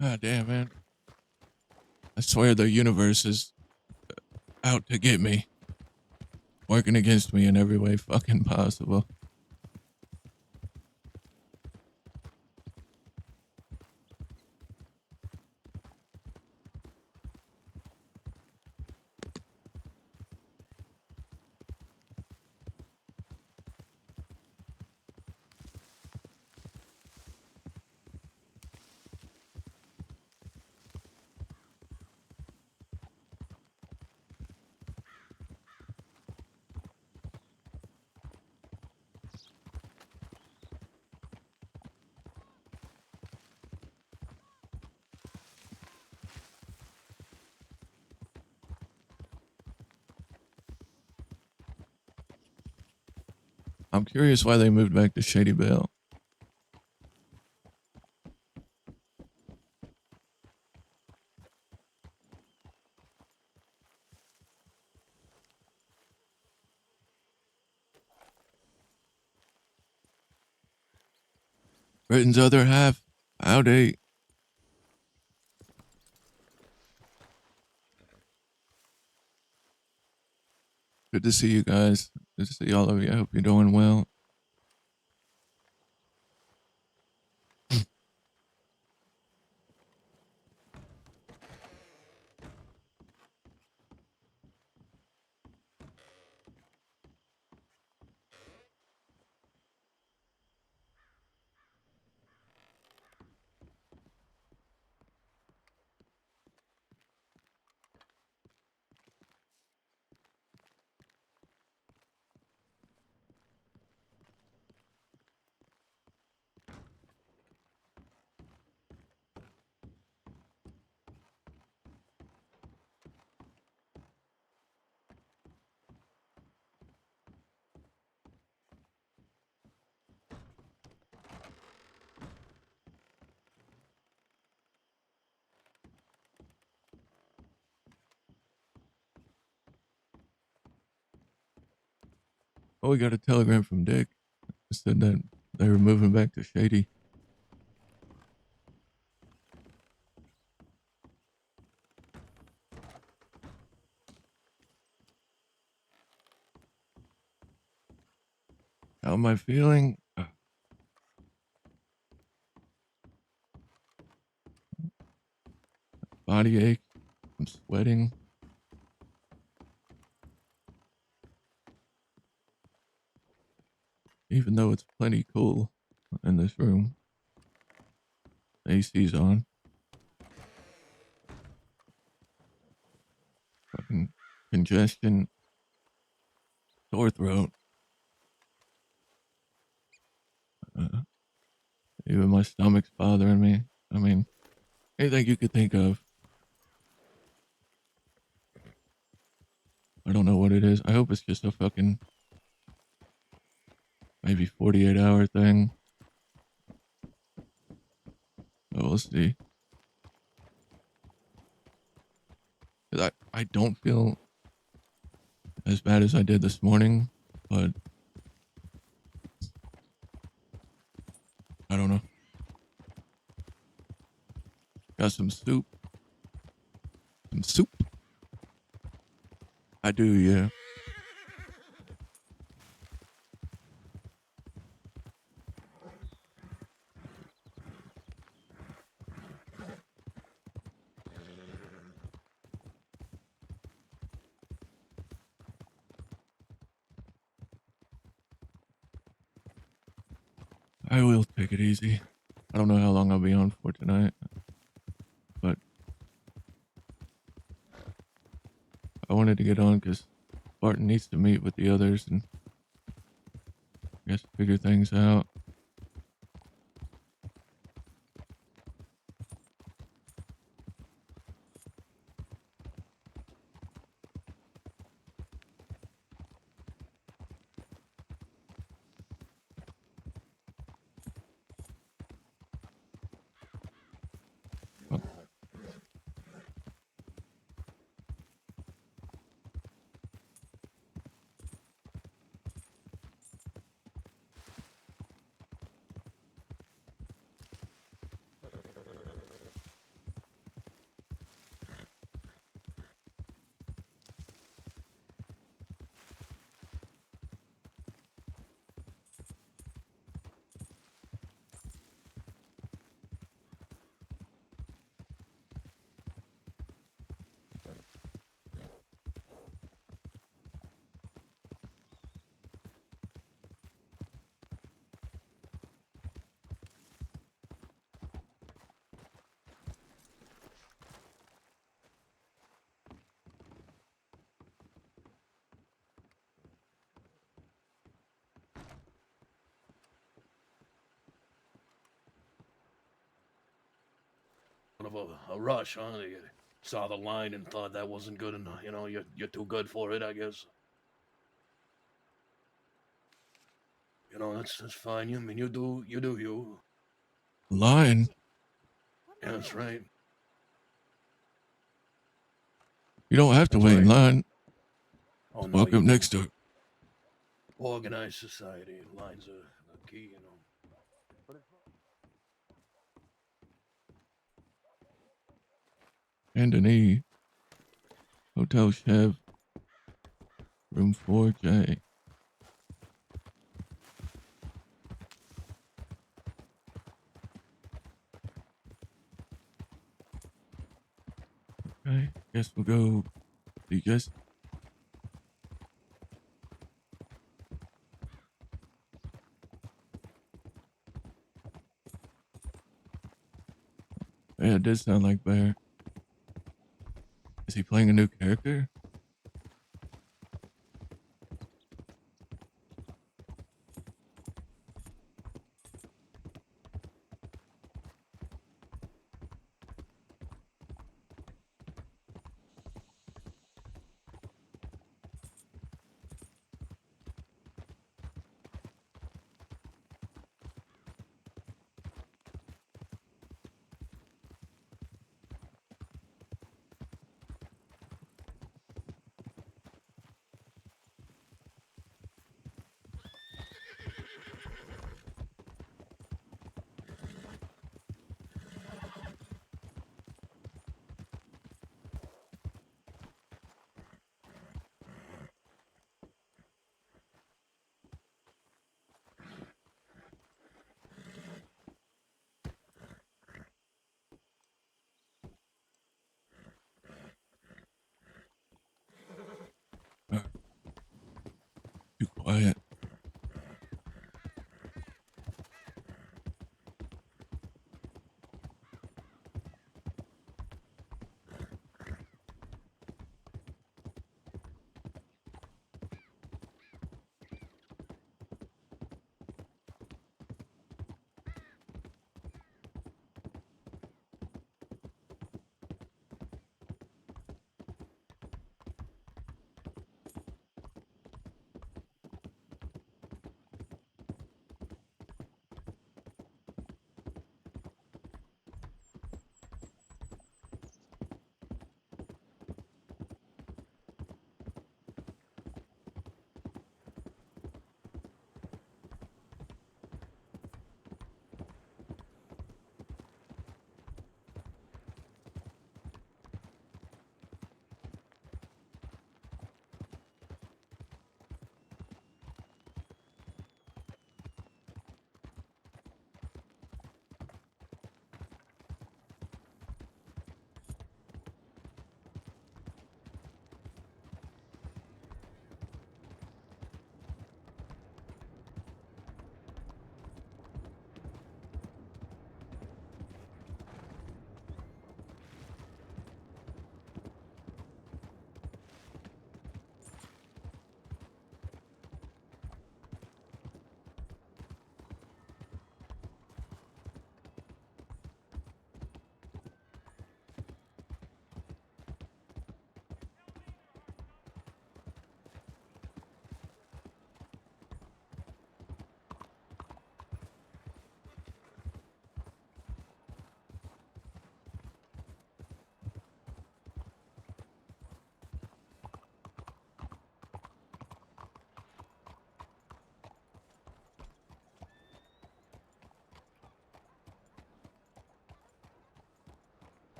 God damn, man. I swear the universe is out to get me. Working against me in every way fucking possible. I'm curious why they moved back to Shady Belle. Britain's other half. Howdy. Good to see you guys. Good to see all of you. I hope you're doing well. Oh, we got a telegram from Dick. It said that they were moving back to Shady. How am I feeling? Body ache. I'm sweating. Even though it's plenty cool in this room. AC's on. Fucking congestion. Sore throat. Even my stomach's bothering me. I mean, anything you could think of. I don't know what it is. I hope it's just a fucking maybe 48-hour thing. But we'll see. I don't feel as bad as I did this morning, but I don't know. Got some soup. Some soup. I do, yeah. I will take it easy. I don't know how long I'll be on for tonight, but I wanted to get on because Barton needs to meet with the others and I guess figure things out. Kind of a rush, huh? You saw the line and thought that wasn't good enough. You know, you're too good for it, I guess. You know, that's fine. I mean, you do you. Line? Yeah, that's right. You don't have to That's wait in right. line. Oh no, Walk you up do. next to it. Organized society lines are key. You know. Anthony, Hotel Chev, room 4J. Okay, guess we'll go. You guys, yeah, it did sound like Bear. Is he playing a new character?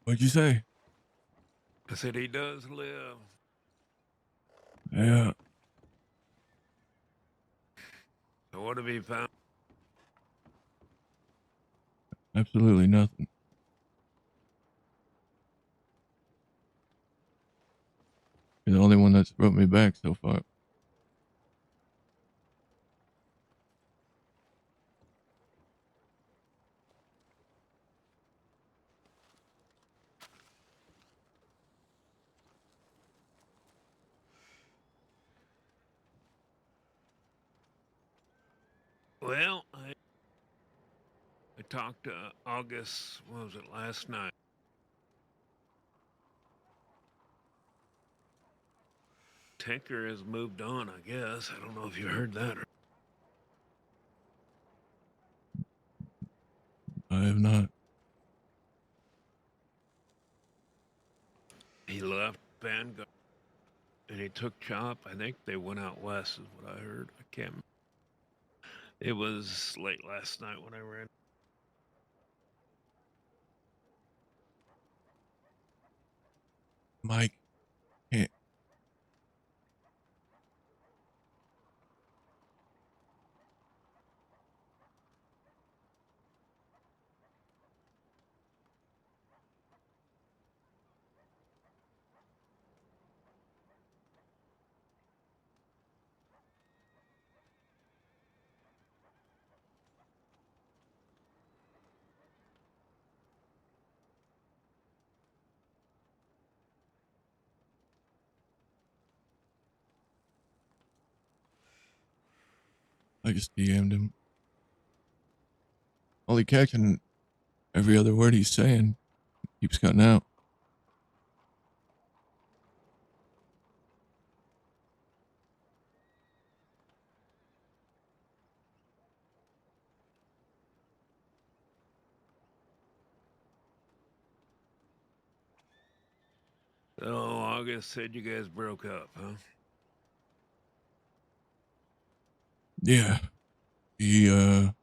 What'd you say? I said he does live. Yeah, So what have he found? absolutely nothing. You're the only one that's brought me back so far. Well, I talked to August, what was it, last night? Tinker has moved on, I guess. I don't know if you heard that. I have not. He left Vanguard and he took Chop. I think they went out west, is what I heard. I can't. It was late last night when I ran. Mike can't. I just DM'd him. Only catching every other word he's saying. Keeps cutting out. So August said you guys broke up, huh? Yeah. He, well,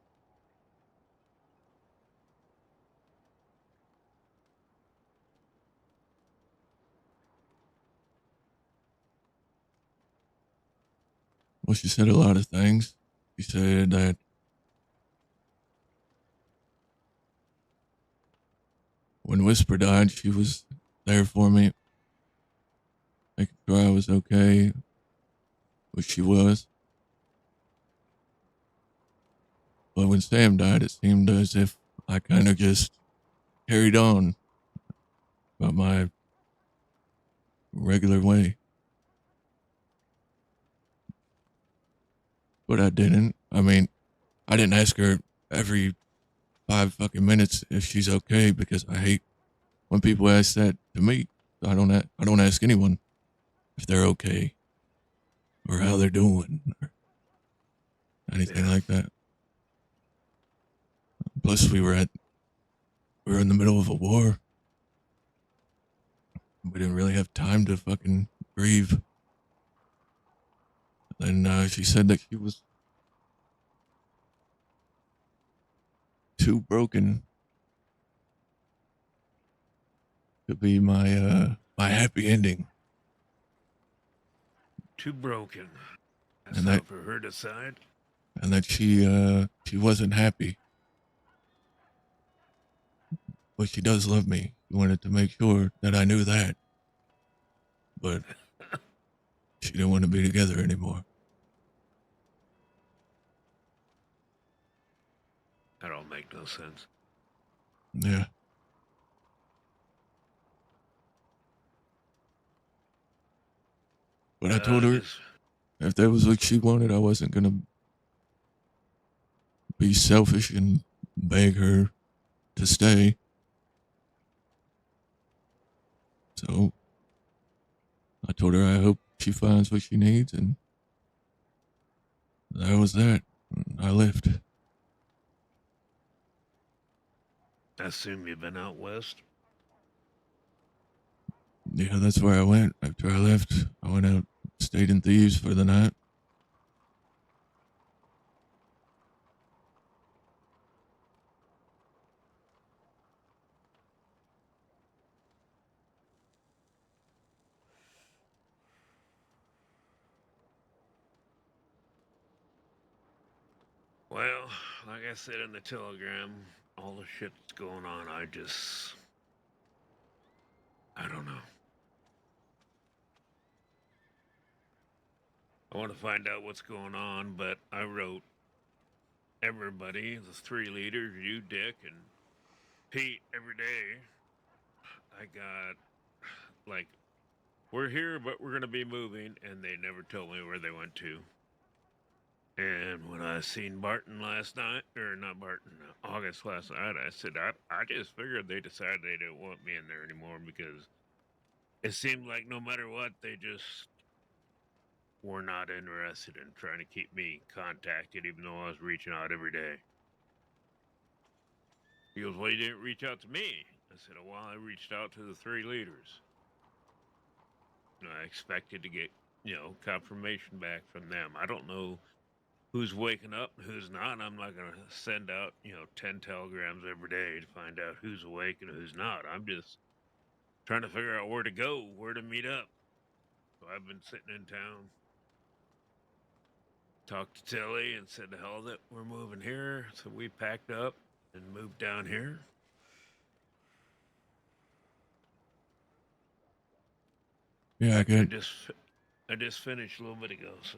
she said a lot of things. She said that when Whisper died, she was there for me, making sure I was okay, which she was. But when Sam died, it seemed as if I kind of just carried on about my regular way. But I didn't. I mean, I didn't ask her every 5 fucking minutes if she's okay because I hate when people ask that to me. I don't ask anyone if they're okay or how they're doing or anything like that. Plus, we were in the middle of a war. We didn't really have time to fucking grieve. And she said that she was too broken to be my happy ending, Too broken. That's and not for her to decide. that she wasn't happy, but she does love me. She wanted to make sure that I knew that, but she didn't want to be together anymore. That don't make no sense. Yeah. But I told her if that was what she wanted, I wasn't gonna be selfish and beg her to stay. So I told her I hope she finds what she needs, and that was that. I left. I assume you've been out west. Yeah, that's where I went. After I left, I went out, stayed in Thieves for the night. Well, like I said in the telegram, all the shit that's going on, I don't know. I want to find out what's going on, but I wrote everybody, the 3 leaders, you, Dick, and Pete, every day. I got, like, we're here, but we're going to be moving, and they never told me where they went to. And when I seen Barton last night, or not Barton, August last night, I said, I just figured they decided they didn't want me in there anymore because it seemed like no matter what, they just were not interested in trying to keep me contacted, even though I was reaching out every day. He goes, well, you didn't reach out to me. I said, oh, well, I reached out to the 3 leaders. I expected to get, confirmation back from them. I don't know who's waking up and who's not. I'm not going to send out, 10 telegrams every day to find out who's awake and who's not. I'm just trying to figure out where to go, where to meet up. So I've been sitting in town, talked to Tilly and said, the hell that we're moving here. So we packed up and moved down here. Yeah, I get. I just finished a little bit ago, so.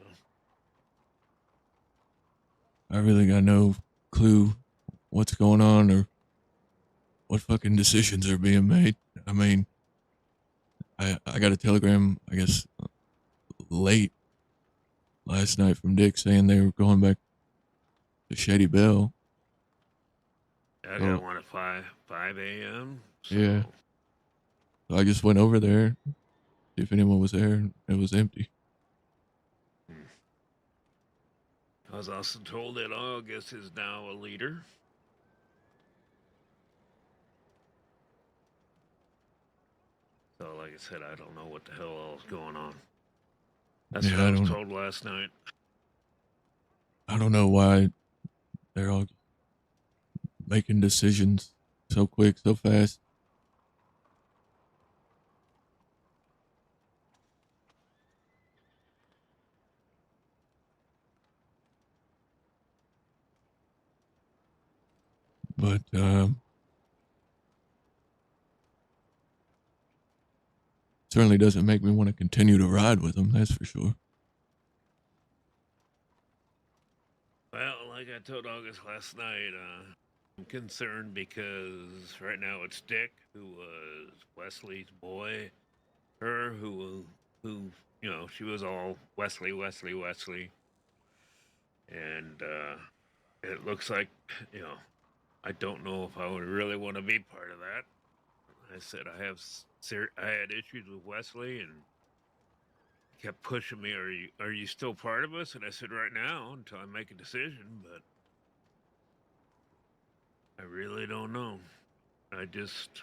I really got no clue what's going on or what fucking decisions are being made. I mean, I got a telegram, I guess, late last night from Dick saying they were going back to Shady Bell. I got one at 5 a.m. So. Yeah. So I just went over there, see if anyone was there. It was empty. I was also told that August is now a leader. So, like I said, I don't know what the hell else is going on. That's what I was told last night. I don't know why they're all making decisions so quick, so fast. But certainly doesn't make me want to continue to ride with them, that's for sure. Well, like I told August last night, I'm concerned because right now it's Dick, who was Wesley's boy, her who she was all Wesley, and it looks like, I don't know if I would really want to be part of that. I said I had issues with Wesley, and he kept pushing me. Are you still part of us? And I said, right now, until I make a decision. But I really don't know. I just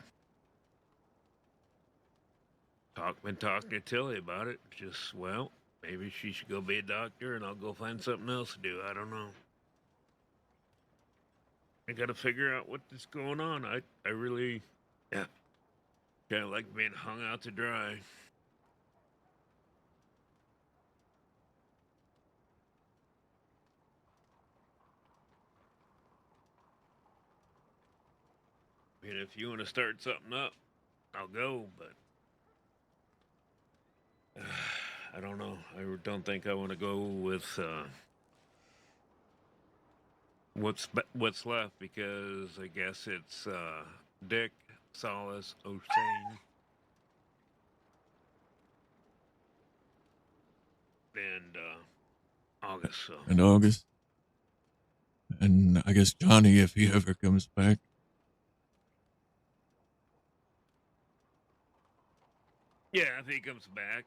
been talking to Tilly about it. Just, well, maybe she should go be a doctor, and I'll go find something else to do. I don't know. I got to figure out what's going on. I really, yeah, kind of like being hung out to dry. I mean, if you want to start something up, I'll go, but I don't know. I don't think I want to go with what's left, because I guess it's Dick, Solace, Osane, and August. So. And August. And I guess Johnny, if he ever comes back. Yeah, if he comes back.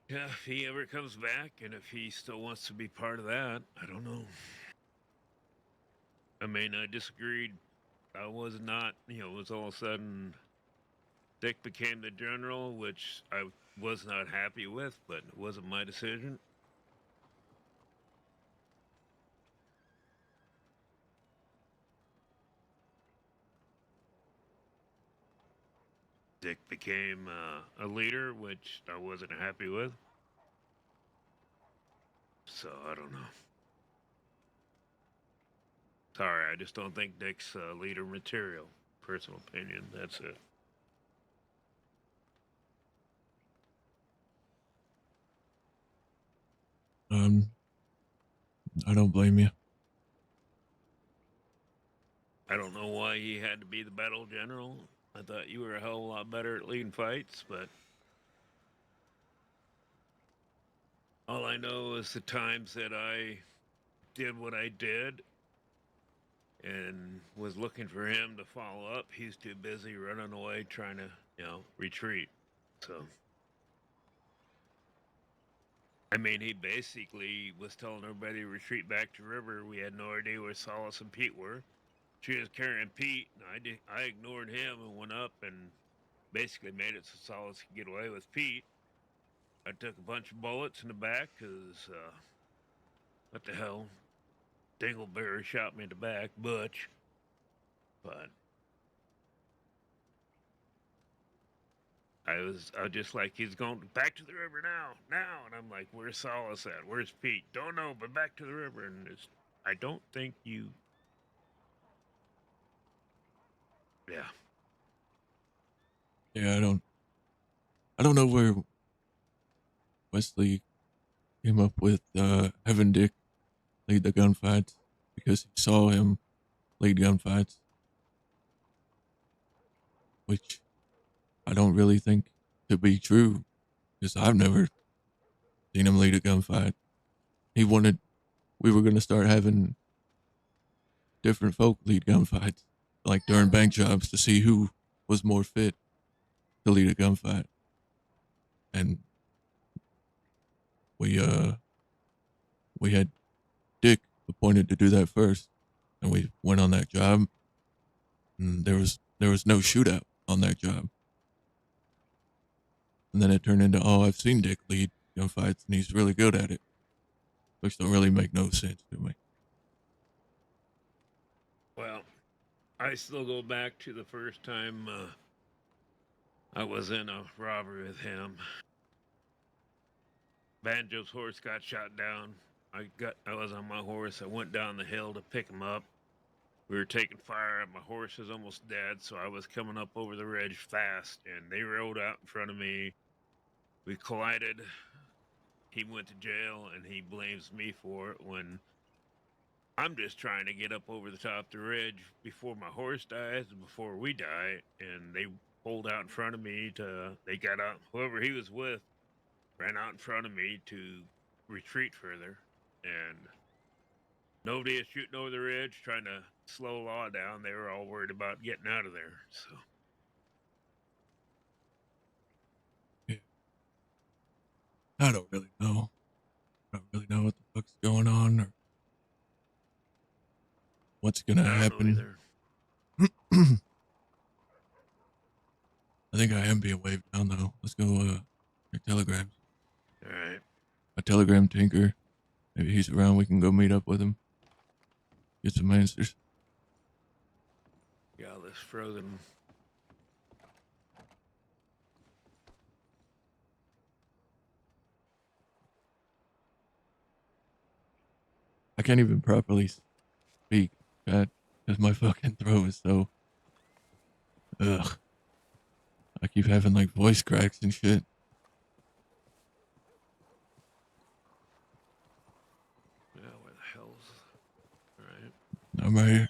Yeah, if he ever comes back, and if he still wants to be part of that, I don't know. I mean, I disagreed. I was not, it was all of a sudden Dick became the general, which I was not happy with, but it wasn't my decision. Dick became a leader, which I wasn't happy with. So I don't know. Sorry, I just don't think Dick's leader material. Personal opinion, that's it. I don't blame you. I don't know why he had to be the battle general. I thought you were a hell of a lot better at leading fights, but all I know is the times that I did what I did and was looking for him to follow up, he's too busy running away trying to, retreat. So, I mean, he basically was telling everybody to retreat back to river. We had no idea where Solace and Pete were. She was carrying Pete, and I ignored him and went up and basically made it so Solace could get away with Pete. I took a bunch of bullets in the back because, what the hell? Dingleberry shot me in the back, Butch. But I was just like, he's going back to the river now. And I'm like, where's Solace at? Where's Pete? Don't know, but back to the river. And I don't think you, yeah. Yeah, I don't know where Wesley came up with having Dick lead the gunfights because he saw him lead gunfights, which I don't really think to be true because I've never seen him lead a gunfight. He wanted we were gonna start having different folk lead gunfights, like during bank jobs, to see who was more fit to lead a gunfight, and we had Dick appointed to do that first, and we went on that job, and there was no shootout on that job, and then it turned into, oh, I've seen Dick lead gunfights and he's really good at it, which don't really make no sense to me. Well, I still go back to the first time I was in a robbery with him. Banjo's horse got shot down. I was on my horse. I went down the hill to pick him up. We were taking fire, and my horse was almost dead, so I was coming up over the ridge fast, and they rode out in front of me. We collided. He went to jail, and he blames me for it when I'm just trying to get up over the top of the ridge before my horse dies and before we die. And they pulled out in front of me they got out, whoever he was with ran out in front of me to retreat further. And nobody is shooting over the ridge trying to slow law down. They were all worried about getting out of there. So, Yeah. I don't really know. I don't really know what the fuck's going on or what's gonna I don't know happen. either. I think I am being waved down though. Let's go check telegrams. All right. I telegram Tinker. Maybe he's around. We can go meet up with him. Get some answers. Yeah, this frozen. I can't even properly speak, chat, because my fucking throat is so. Ugh. I keep having like voice cracks and shit. Yeah, where the hell's. All right. I'm right here.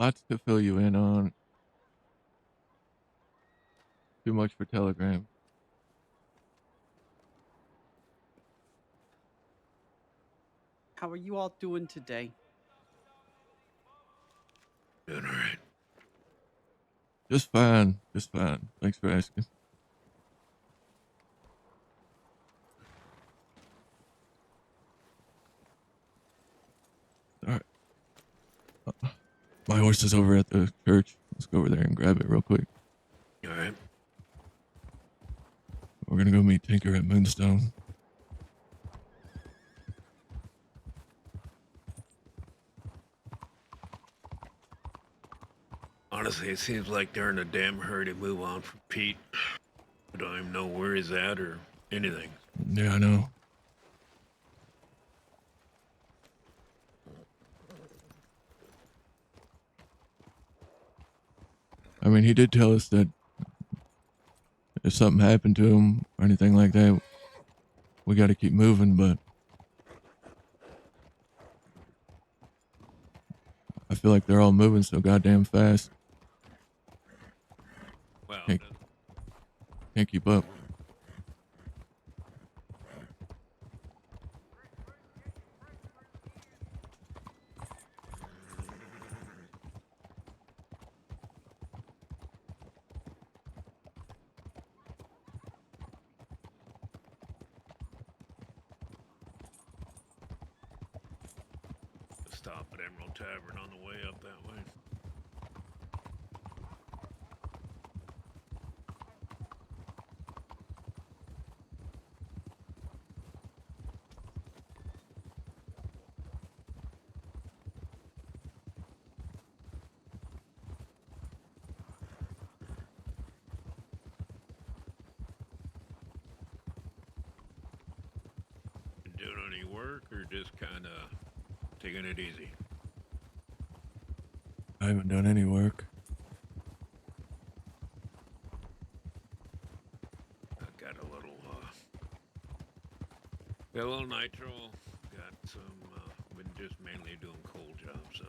Lots to fill you in on. Too much for Telegram. How are you all doing today? Doing all right. Just fine. Just fine. Thanks for asking. All right. My horse is over at the church. Let's go over there and grab it real quick. All right. We're gonna go meet Tinker at Moonstone. Honestly, it seems like they're in a damn hurry to move on from Pete. I don't even know where he's at or anything. Yeah, I know. I mean, he did tell us that if something happened to him or anything like that, we got to keep moving, but I feel like they're all moving so goddamn fast. Well, Can't, can't keep up. stop at Emerald Tavern on the way up that way. Been doing any work or just kind of taking it easy? I haven't done any work. I got a little, nitro. Got some, been just mainly doing coal jobs, so.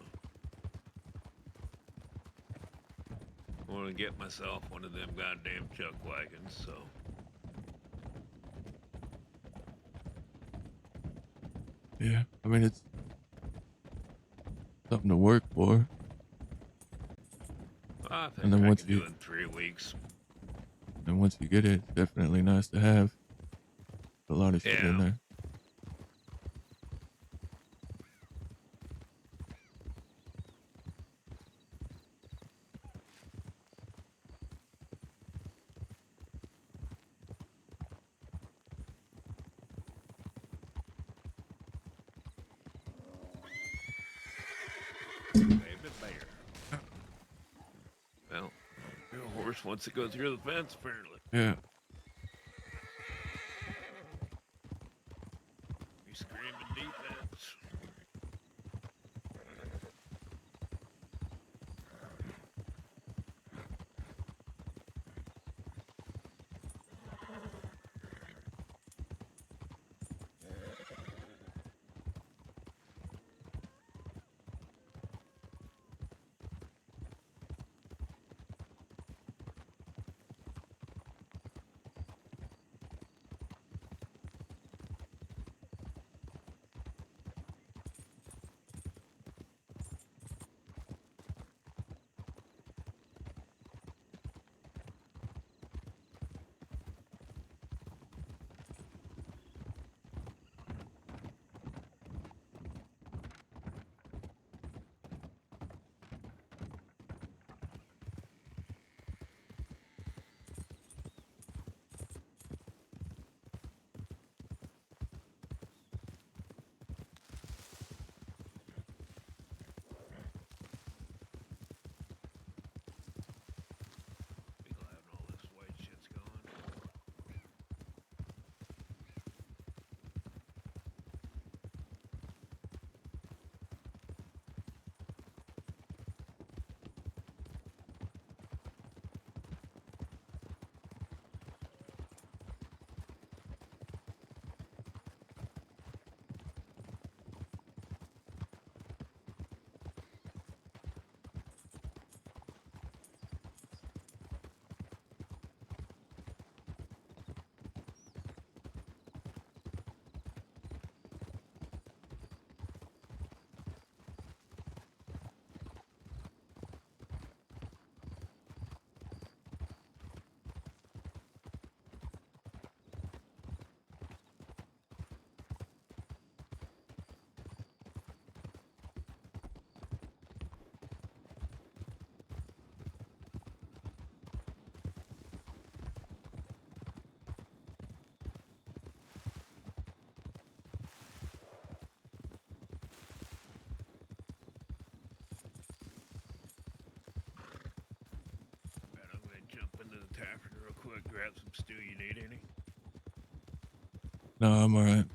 I want to get myself one of them goddamn chuck wagons, so. Yeah, I mean, it's something to work for. I think And then I once can do you- it in 3 weeks. And once you get it, it's definitely nice to have. A lot of shit in Yeah. there. Baby bear. Well, your horse wants to go through the fence, apparently. Yeah. He's screaming defense. into the tavern real quick, grab some stew. You need any? No, I'm all right.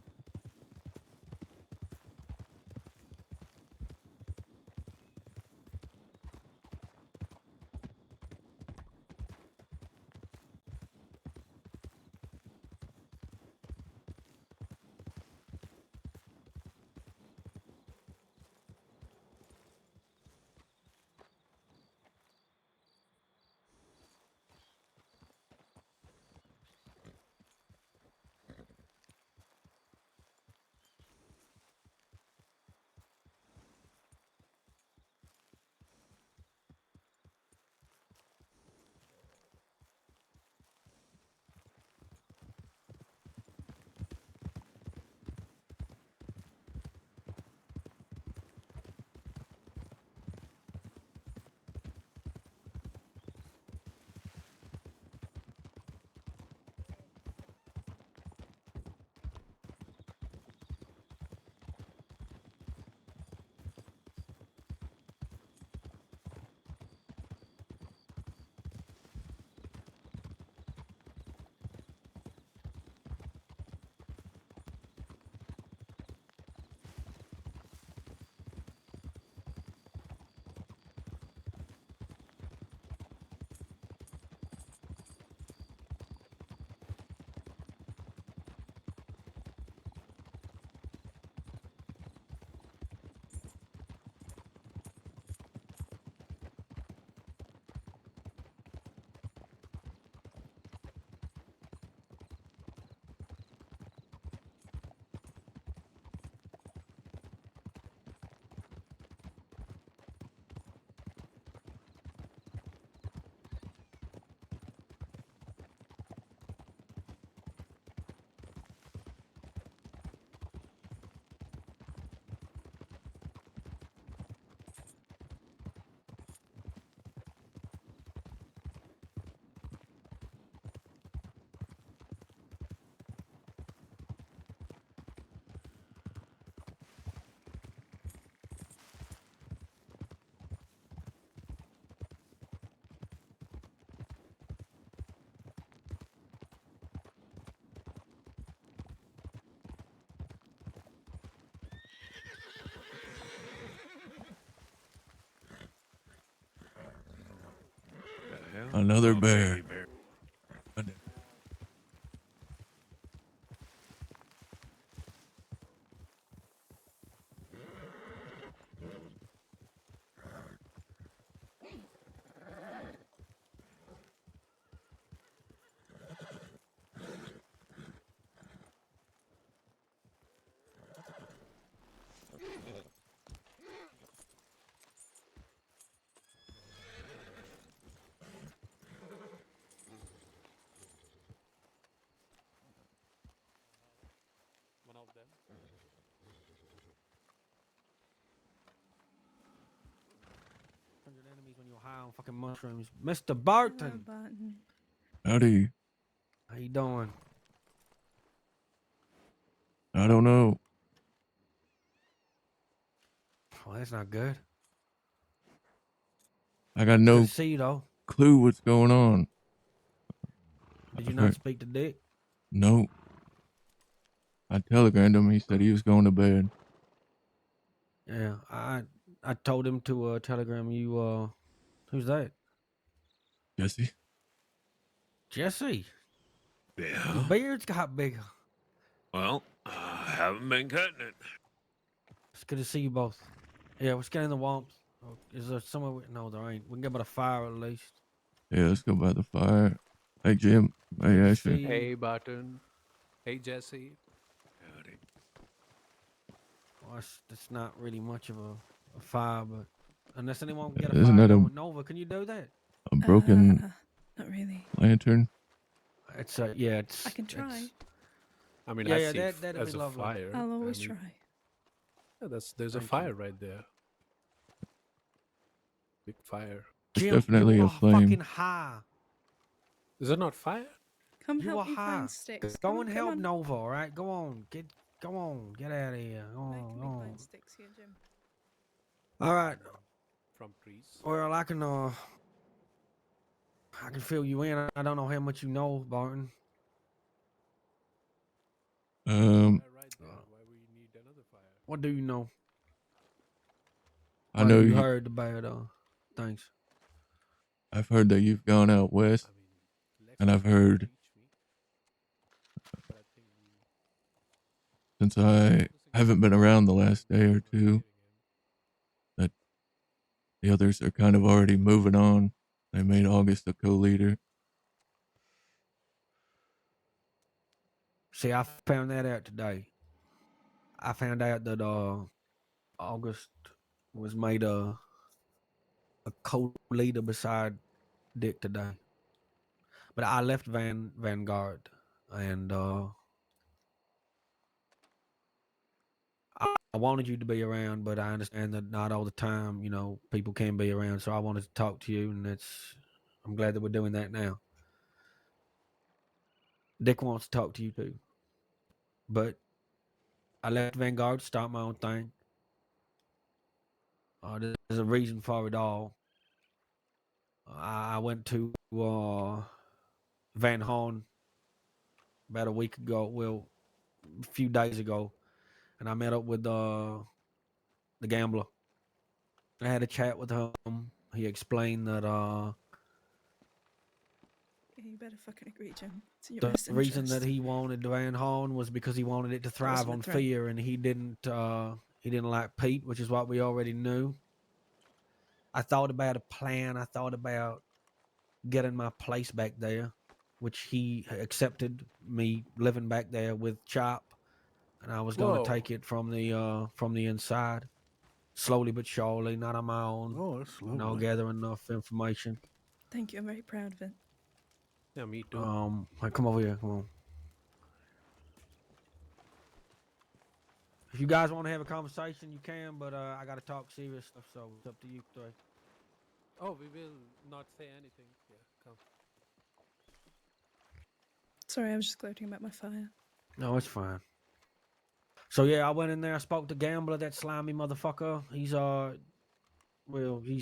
The hell? Another Oh, bear. baby bear. One of them. Enemies when you're high on fucking mushrooms. Mr. Hello, Barton, Barton. Howdy. how you doing? I don't know. Well, that's not good. I got Good no to see you though. clue what's going on. Did you I've not heard- speak to Dick? No. I telegrammed him. He said he was going to bed. Yeah, I told him to telegram you. Who's that? Jesse? Jesse. Your Yeah. beard's got bigger. Well, I haven't been cutting it. It's good to see you both. Yeah, let's get in the womps. Oh, is there somewhere? No, there ain't. We can get by the fire at least. Yeah, let's go by the fire. Hey, Jim. Hey, Good to Ashley. see you. Hey, Barton. Hey, Jesse. Howdy. Well, that's not really much of a fire, but unless anyone can get a Isn't fire that a- going. Nova, can you do that? A broken Not really. lantern? It's yeah, it's. I can try. it's- I mean, Yeah, I yeah, see that'd as be a lovely. fire. I'll I always mean, try. Yeah, there's a Thank you. fire right there. Big fire. It's Jim, definitely you a are flame. fucking high. Is it not fire? Come You help are me high. find sticks. Go Come and on, help come on. Nova, all right? Go on, get out of here. Go Where on, can go we on. find sticks here, Jim? All right. From trees. Well, I can I can fill you in. I don't know how much you know, Barton. Um, Fire right there. Why we need another fire? What do you know? I Or know you you. heard about things. I've heard that you've gone out west, I mean, and I've heard teach me. But I think since I haven't been around the last day or two that the others are kind of already moving on. They made August a co-leader. See, I found that out today. I found out that August was made a co-leader beside Dick today. But I left Vanguard, and I wanted you to be around, but I understand that not all the time, people can be around. So I wanted to talk to you, and I'm glad that we're doing that now. Dick wants to talk to you too, but I left Vanguard to start my own thing. There's a reason for it all. I went to Van Horn about a week ago, well, a few days ago, and I met up with the gambler. I had a chat with him. He explained that You better fucking agree, Jim. It's in your the best reason interest. that he wanted Van Horn was because he wanted it to That wasn't thrive a on threat. fear, and he didn't like Pete, which is what we already knew. I thought about a plan. I thought about getting my place back there, which he accepted, me living back there with Chop, and I was going to Whoa. take it from the inside, slowly but surely, not on my own. Oh, that's lovely. Gather enough information. Thank you. I'm very proud of it. Yeah, me too. Come over here. Come on. If you guys want to have a conversation, you can, but I got to talk serious stuff, so it's up to you three. Oh, we will not say anything. Yeah, come. Sorry, I was just gloating about my fire. No, it's fine. So yeah, I went in there. I spoke to Gambler, that slimy motherfucker. He's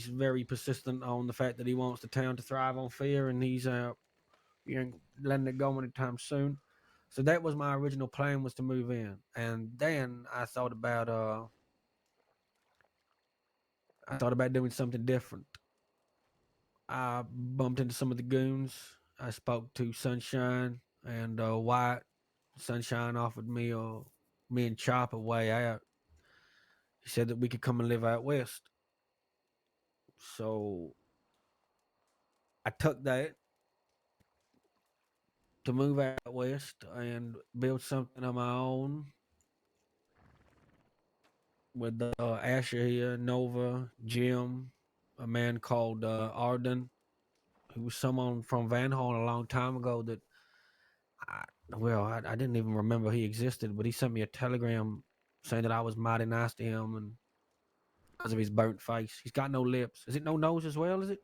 very persistent on the fact that he wants the town to thrive on fear, and he ain't letting it go anytime soon. So that was my original plan, was to move in, and then I thought about doing something different. I bumped into some of the goons. I spoke to Sunshine and White. Sunshine offered me and Chop a way out. He said that we could come and live out west. So I took that to move out west and build something of my own with Asher here, Nova, Jim, a man called Arden, who was someone from Van Horn a long time ago that I didn't even remember he existed, but he sent me a telegram saying that I was mighty nice to him, and because of his burnt face. He's got no lips. Is it no nose as well? Is it,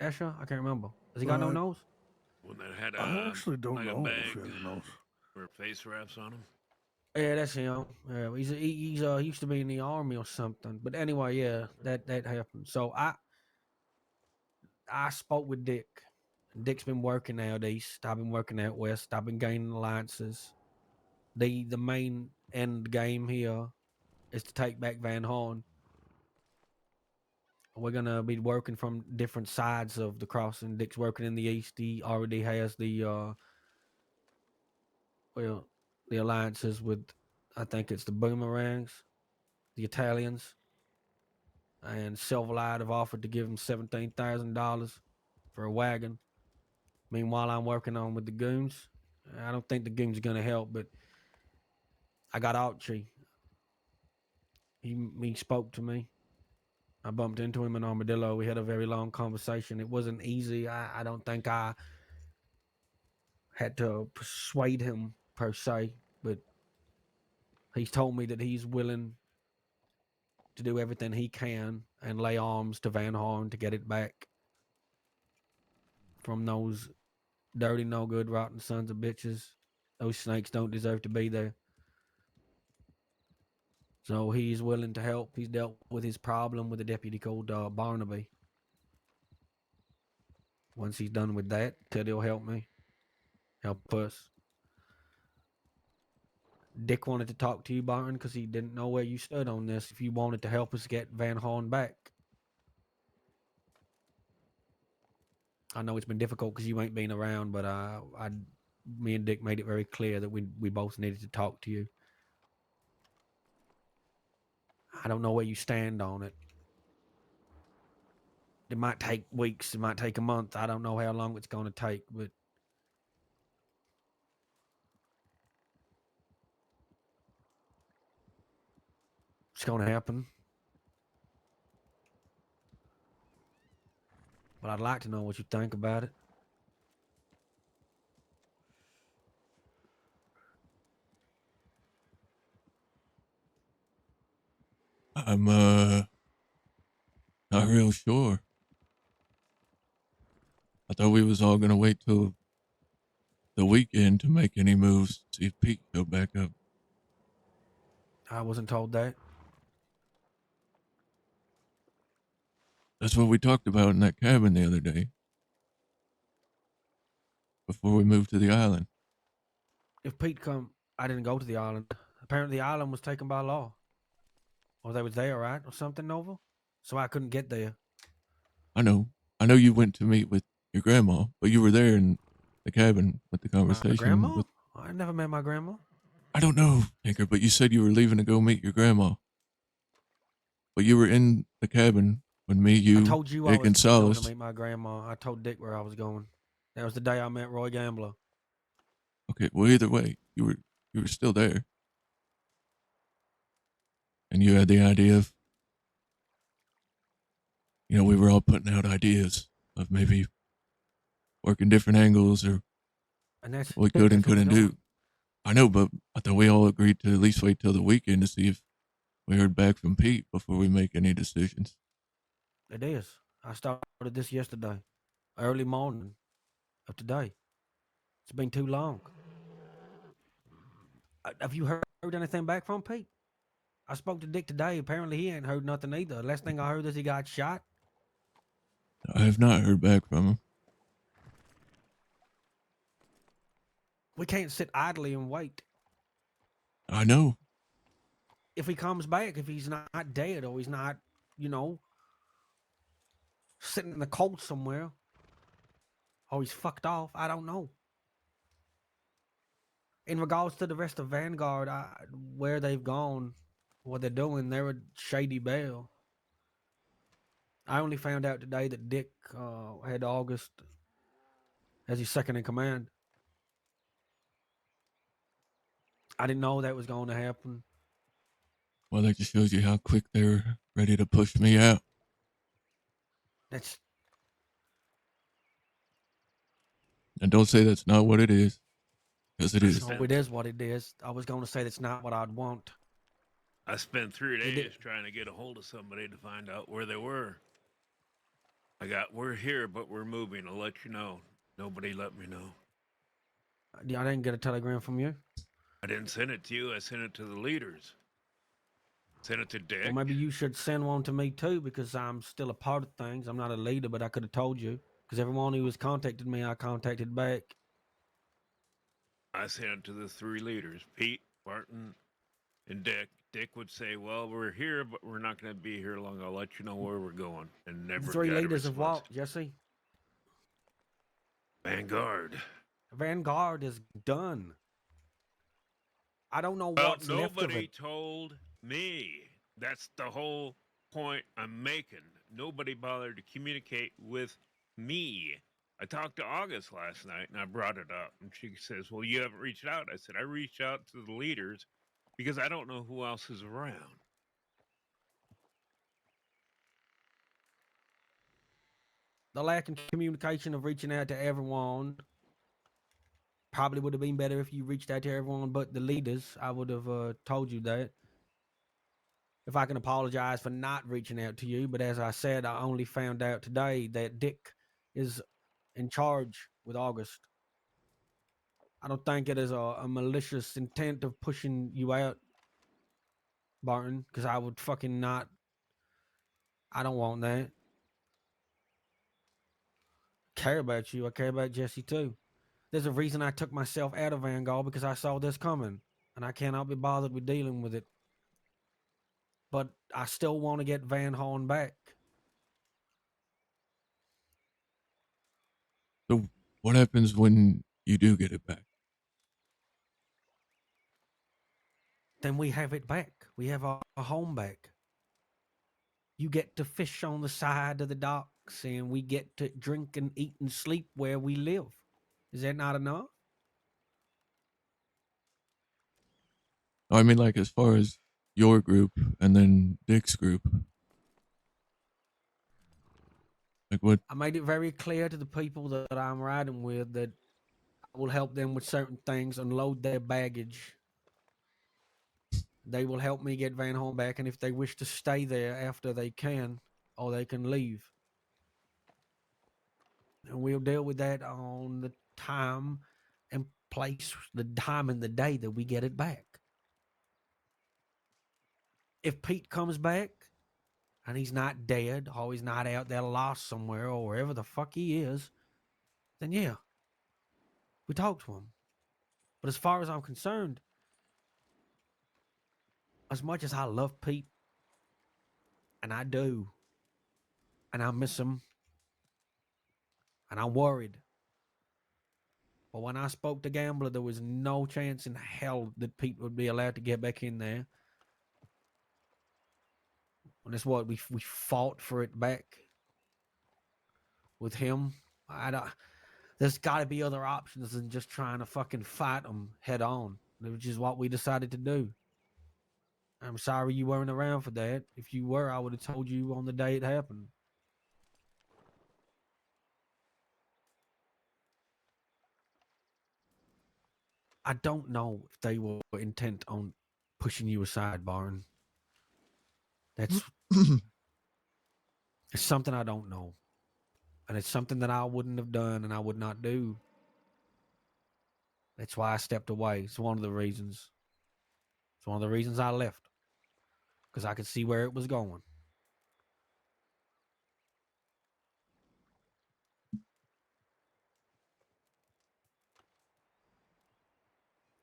Asher? I can't remember. Has he got no nose? One that had I actually don't like know a if bag he has a nose. or face wraps on him. Yeah, that's him. Yeah, he used to be in the army or something. But anyway, yeah, that happened. So I spoke with Dick. Dick's been working out east. I've been working out west. I've been gaining alliances. The main end game here is to take back Van Horn. We're gonna be working from different sides of the crossing. Dick's working in the east. He already has the alliances with, I think it's the Boomerangs, the Italians, and Silverlight have offered to give him $17,000 for a wagon. Meanwhile, I'm working on with the goons. I don't think the goons are gonna help, but I got Archie. He spoke to me. I bumped into him in Armadillo. We had a very long conversation. It wasn't easy. I don't think I had to persuade him per se, but he's told me that he's willing to do everything he can and lay arms to Van Horn to get it back from those dirty, no good, rotten sons of bitches. Those snakes don't deserve to be there. So he's willing to help. He's dealt with his problem with a deputy called Barnaby. Once he's done with that, said he'll help me, help us. Dick wanted to talk to you, Barton, because he didn't know where you stood on this. If you wanted to help us get Van Horn back, I know it's been difficult because you ain't been around, but me and Dick made it very clear that we both needed to talk to you. I don't know where you stand on it. It might take weeks. It might take a month. I don't know how long it's going to take, but it's going to happen. But I'd like to know what you think about it. I'm not real sure. I thought we was all gonna wait till the weekend to make any moves, see if Pete showed back up. I wasn't told that. That's what we talked about in that cabin the other day. Before we moved to the island. If Pete come, I didn't go to the island. Apparently the island was taken by law. Or they was there, right? Or something, Nova? So I couldn't get there. I know you went to meet with your grandma, but you were there in the cabin with the My conversation grandma? with. I never met my grandma. I don't know, Tinker, but you said you were leaving to go meet your grandma. But you were in the cabin when me, I you, told you I Dick, was and going to Solace. meet my grandma. I told Dick where I was going. That was the day I met Roy Gambler. Okay, well either way, you were still there. And you had the idea of, we were all putting out ideas of maybe working different angles or And that's what we it. could and That's what we're couldn't doing. do. I know, but I thought we all agreed to at least wait till the weekend to see if we heard back from Pete before we make any decisions. It is. I started this yesterday. Early morning of today. It's been too long. Have you heard anything back from Pete? I spoke to Dick today. Apparently he ain't heard nothing either. Last thing I heard is he got shot. I have not heard back from him. We can't sit idly and wait. I know. If he comes back, if he's not dead or he's not, sitting in the cold somewhere, or he's fucked off, I don't know. In regards to the rest of Vanguard, where they've gone, what they're doing, they're a shady bell. I only found out today that Dick had August as his second in command. I didn't know that was going to happen. Well, that just shows you how quick they're ready to push me out. That's And don't say that's not what it is, because it is. no, it is what it is. I was going to say that's not what I'd want. I spent 3 It days is. trying to get a hold of somebody to find out where they were. We're here, but we're moving. I'll let you know. Nobody let me know. I didn't get a telegram from you. I didn't send it to you. I sent it to the leaders. Sent it to Dick. Well, maybe you should send one to me too, because I'm still a part of things. I'm not a leader, but I could have told you. Because everyone who has contacted me, I contacted back. I sent it to the 3 leaders, Pete, Barton, and Dick. Dick would say, well, we're here, but we're not going to be here long. I'll let you know where we're going. And never The 3 got a leaders of response. what, Jesse? Vanguard. Vanguard is done. I don't know Well, what's left of nobody it. told me. That's the whole point I'm making. Nobody bothered to communicate with me. I talked to August last night and I brought it up. And she says, well, you haven't reached out. I said, I reached out to the leaders because I don't know who else is around. The lack of communication of reaching out to everyone probably would have been better if you reached out to everyone but the leaders. I would have told you that. If I can apologize for not reaching out to you, but as I said, I only found out today that Dick is in charge with August. I don't think it is a malicious intent of pushing you out, Barton, because I would fucking not. I don't want that. care about you. I care about Jesse too. There's a reason I took myself out of Vanguard because I saw this coming, and I cannot be bothered with dealing with it. But I still want to get Van Horn back. So what happens when you do get it back? Then we have it back. We have our home back. You get to fish on the side of the docks, and we get to drink and eat and sleep where we live. Is that not enough? I mean, like, as far as your group and then Dick's group, like, what? I made it very clear to the people that I'm riding with that I will help them with certain things, unload their baggage. They will help me get Van Horn back, and if they wish to stay there after they can, or they can leave. And we'll deal with that on the time and place, the time and the day that we get it back. If Pete comes back and he's not dead, or he's not out there lost somewhere, or wherever the fuck he is, then yeah, we talk to him. But as far as I'm concerned, as much as I love Pete, and I do, and I miss him, and I'm worried. But when I spoke to Gambler, there was no chance in hell that Pete would be allowed to get back in there. And that's what we fought for it back with him. There's got to be other options than just trying to fucking fight them head on, which is what we decided to do. I'm sorry you weren't around for that. If you were, I would have told you on the day it happened. I don't know if they were intent on pushing you aside, Barton. That's it's something I don't know. And it's something that I wouldn't have done and I would not do. That's why I stepped away. It's one of the reasons. It's one of the reasons I left. Because I could see where it was going.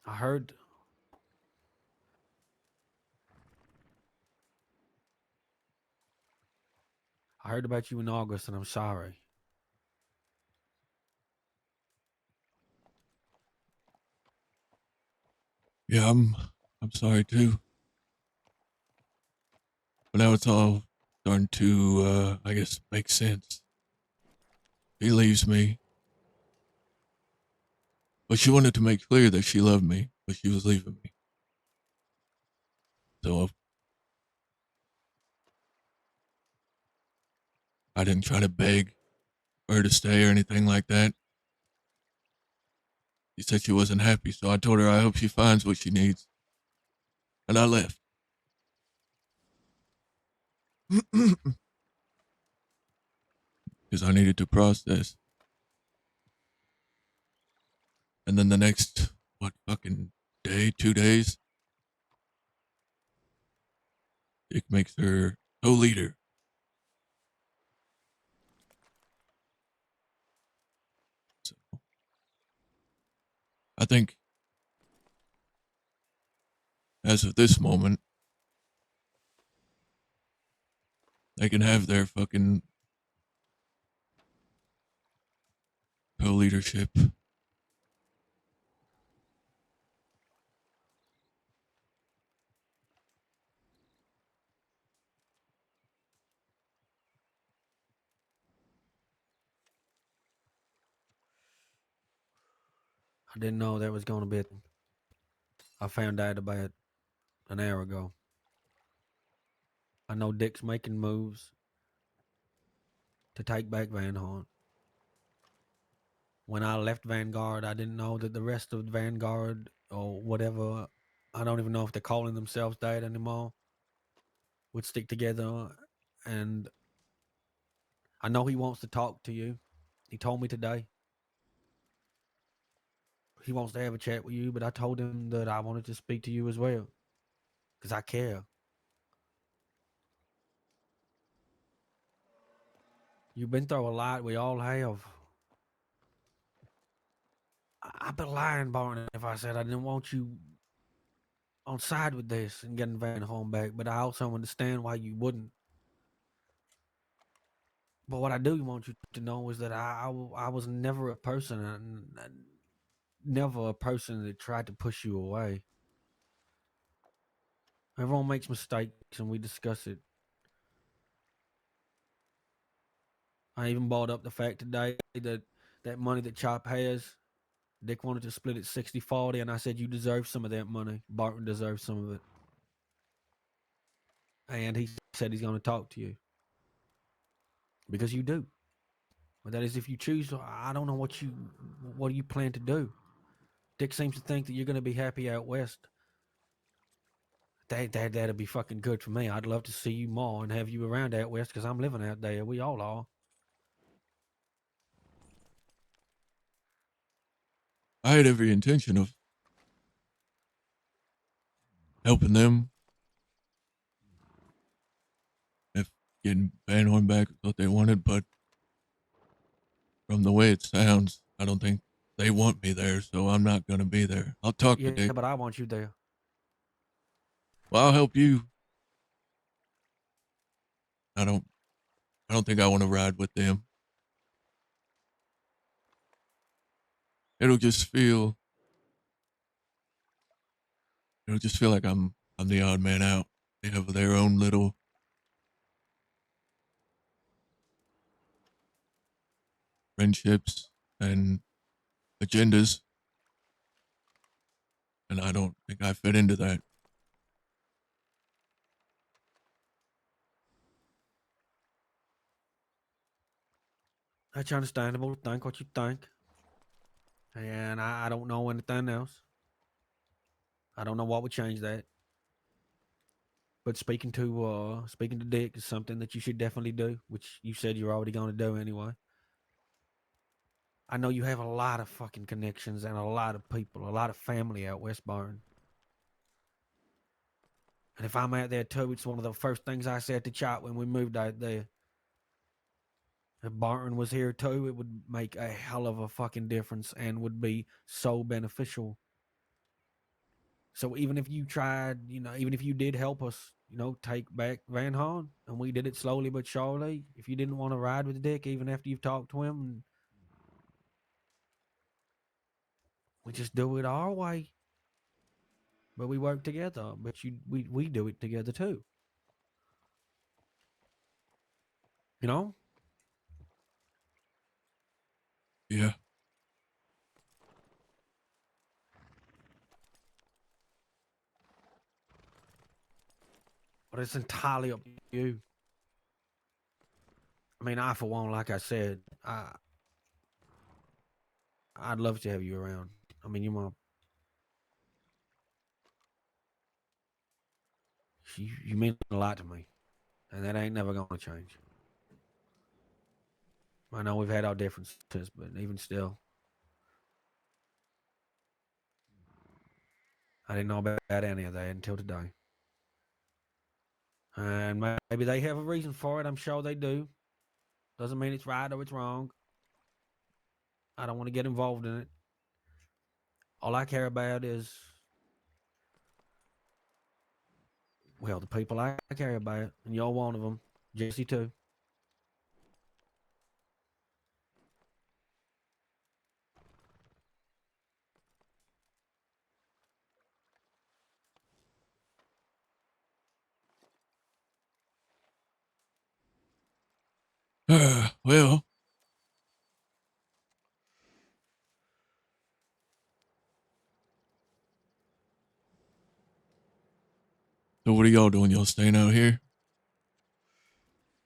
I heard about you in August, and I'm sorry. Yeah, I'm sorry too. But now it's all starting to, I guess, make sense. He leaves me. But she wanted to make clear that she loved me, but she was leaving me. So I didn't try to beg her to stay or anything like that. She said she wasn't happy, so I told her I hope she finds what she needs. And I left. Because I needed to process. And then the next, fucking day, 2 days, Dick makes her co-leader. So I think as of this moment, they can have their fucking co-leadership. I didn't know that was going to be. I found out about it an hour ago. I know Dick's making moves to take back Van Horn. When I left Vanguard, I didn't know that the rest of Vanguard or whatever, I don't even know if they're calling themselves that anymore, would stick together. And I know he wants to talk to you. He told me today. He wants to have a chat with you, but I told him that I wanted to speak to you as well. Because I care. You've been through a lot. We all have. I'd be lying, Barton, if I said I didn't want you on side with this and getting Van Horn back, but I also understand why you wouldn't. But what I do want you to know is that I was never a person, never a person that tried to push you away. Everyone makes mistakes, and we discuss it. I even brought up the fact today that that money that Chop has, Dick wanted to split it 60-40, and I said, you deserve some of that money. Barton deserves some of it. And he said he's going to talk to you. Because you do. But that is if you choose. I don't know what do you plan to do. Dick seems to think that you're going to be happy out west. That'd be fucking good for me. I'd love to see you more and have you around out west because I'm living out there. We all are. I had every intention of helping them. If getting Van Horn back is what they wanted, but from the way it sounds, I don't think they want me there, so I'm not going to be there. I'll talk to Dick. But I want you there. Well, I'll help you. I don't think I want to ride with them. It'll just feel like I'm the odd man out. They have their own little friendships and agendas, and I don't think I fit into that. That's understandable. Think what you think. And I don't know anything else. I don't know what would change that. But speaking to Dick is something that you should definitely do, which you said you're already going to do anyway. I know you have a lot of fucking connections and a lot of people, a lot of family out West Barton. And if I'm out there too, it's one of the first things I said to Chop when we moved out there. If Barton was here too, it would make a hell of a fucking difference and would be so beneficial. So even if you tried, even if you did help us, take back Van Horn, and we did it slowly but surely, if you didn't want to ride with Dick even after you've talked to him, we just do it our way. But we work together. But we do it together too. You know? Yeah. But it's entirely up to you. I mean, I, for one, like I said, I'd love to have you around. I mean, you mean a lot to me. And that ain't never going to change. I know we've had our differences, but even still, I didn't know about any of that until today. And maybe they have a reason for it. I'm sure they do. Doesn't mean it's right or it's wrong. I don't want to get involved in it. All I care about is, well, the people I care about, and you're one of them. Jesse too. Well, so what are y'all doing? Y'all staying out here?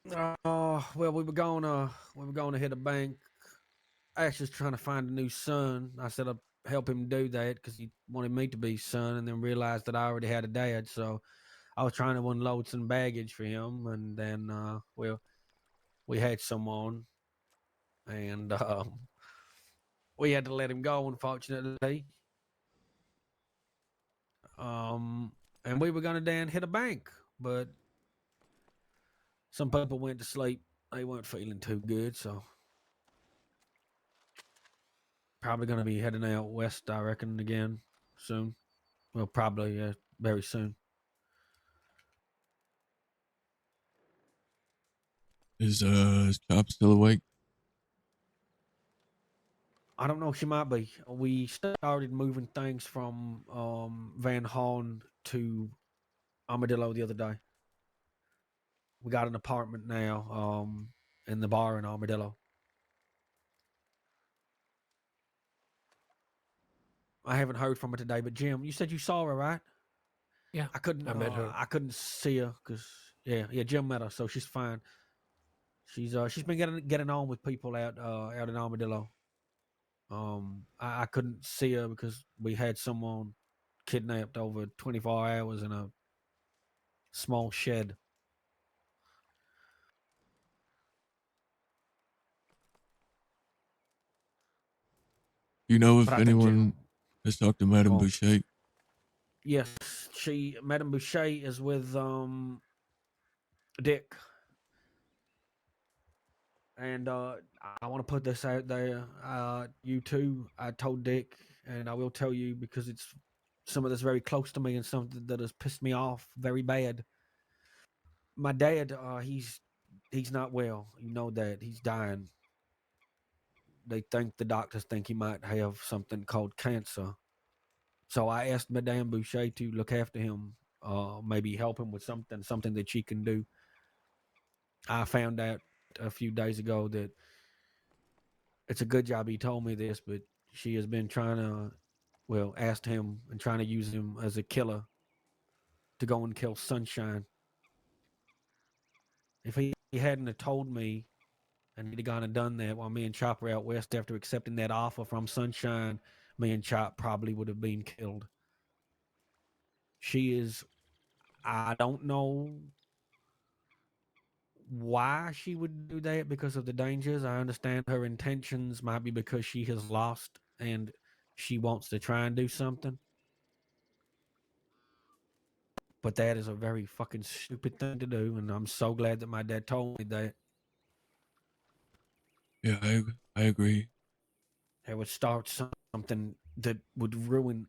Well, we were going to hit a bank. Ashley's trying to find a new son. I said I'd help him do that because he wanted me to be son, and then realized that I already had a dad. So I was trying to unload some baggage for him, and then we had someone, and we had to let him go, unfortunately. And we were gonna then hit a bank, but some people went to sleep. They weren't feeling too good, so Probably gonna be heading out west, I reckon, again soon. Well, probably very soon. Is Chop still awake? I don't know. She might be. We started moving things from Van Horn to Armadillo the other day. We got an apartment now in the bar in Armadillo. I haven't heard from her today, but Jim, you said you saw her, right? Yeah, I couldn't. I met her. I couldn't see her because Jim met her, so she's fine. She's been getting on with people out in Armadillo. I couldn't see her because we had someone kidnapped over 24 hours in a small shed. Do you know But if I think anyone Jim. has talked to Madame Well, Boucher? yes, Madame Boucher is with Dick, and I want to put this out there. You too. I told Dick, and I will tell you because it's some of this very close to me and something that has pissed me off very bad. My dad, he's not well. You know that he's dying. The doctors think he might have something called cancer. So I asked Madame Boucher to look after him, maybe help him with something that she can do. I found out a few days ago that it's a good job he told me this, but she has been trying to, well, asked him and trying to use him as a killer to go and kill Sunshine. If he hadn't have told me and he'd have gone and done that while me and Chop were out west after accepting that offer from Sunshine, me and Chop probably would have been killed. She is, I don't know why she would do that because of the dangers. I understand her intentions might be because she has lost and she wants to try and do something. But that is a very fucking stupid thing to do, and I'm so glad that my dad told me that. Yeah, I agree. It would start something that would ruin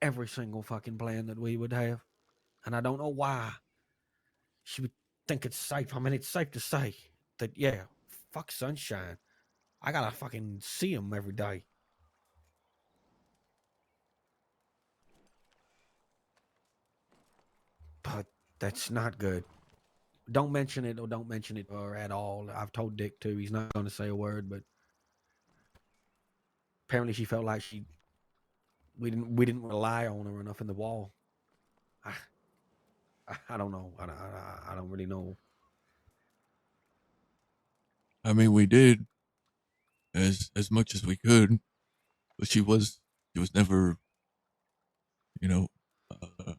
every single fucking plan that we would have. And I don't know why she would think it's safe. I mean, it's safe to say that, yeah, fuck Sunshine. I gotta fucking see him every day. But that's not good. Don't mention it or at all. I've told Dick too. He's not going to say a word, but apparently she felt like we didn't rely on her enough in the wall. I don't know. I don't really know. I mean, we did as much as we could, but she was never, you know, uh,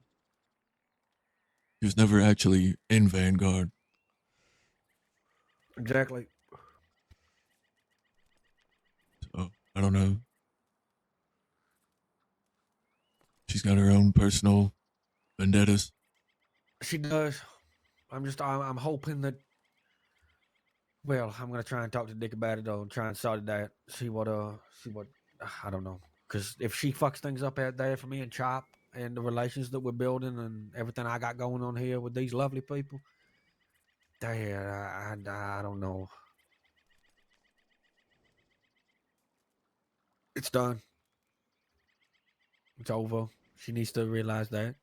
she was never actually in Vanguard. Exactly. So I don't know. She's got her own personal vendettas. She does. I'm hoping that. Well, I'm gonna try and talk to Dick about it though, and try and sort it out. See what I don't know. Because if she fucks things up out there for me and Chop and the relations that we're building and everything I got going on here with these lovely people, I don't know. It's done. It's over. She needs to realize that.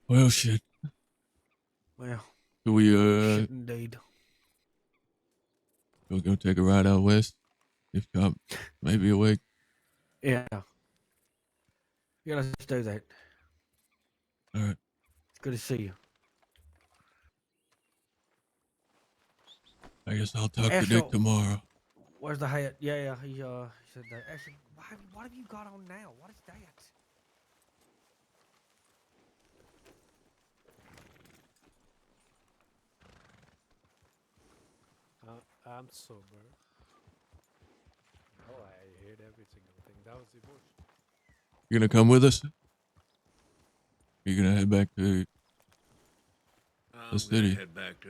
Well, shit. Well, Do we shit indeed. go take a ride out west? If Chop may be awake. Yeah. Yeah, let's do that. All right. It's good to see you. I guess I'll talk to Dick Ashel, tomorrow. where's the hat? Yeah, he said that. Ashel, what have you got on now? What is that? I'm sober. Oh, I heard every single thing. That was emotional. You gonna come with us? You gonna head back to I'm city. gonna head back to.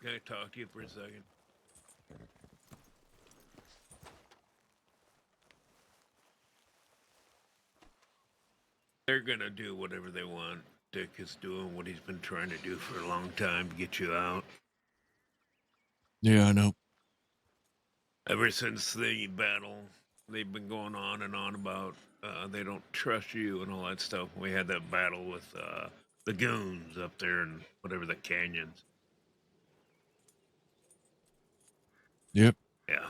Can I talk to you for a second? They're gonna do whatever they want. Dick is doing what he's been trying to do for a long time to get you out. Yeah, I know. Ever since the battle, they've been going on and on about they don't trust you and all that stuff. We had that battle with the goons up there in whatever the canyons. Yep. Yeah.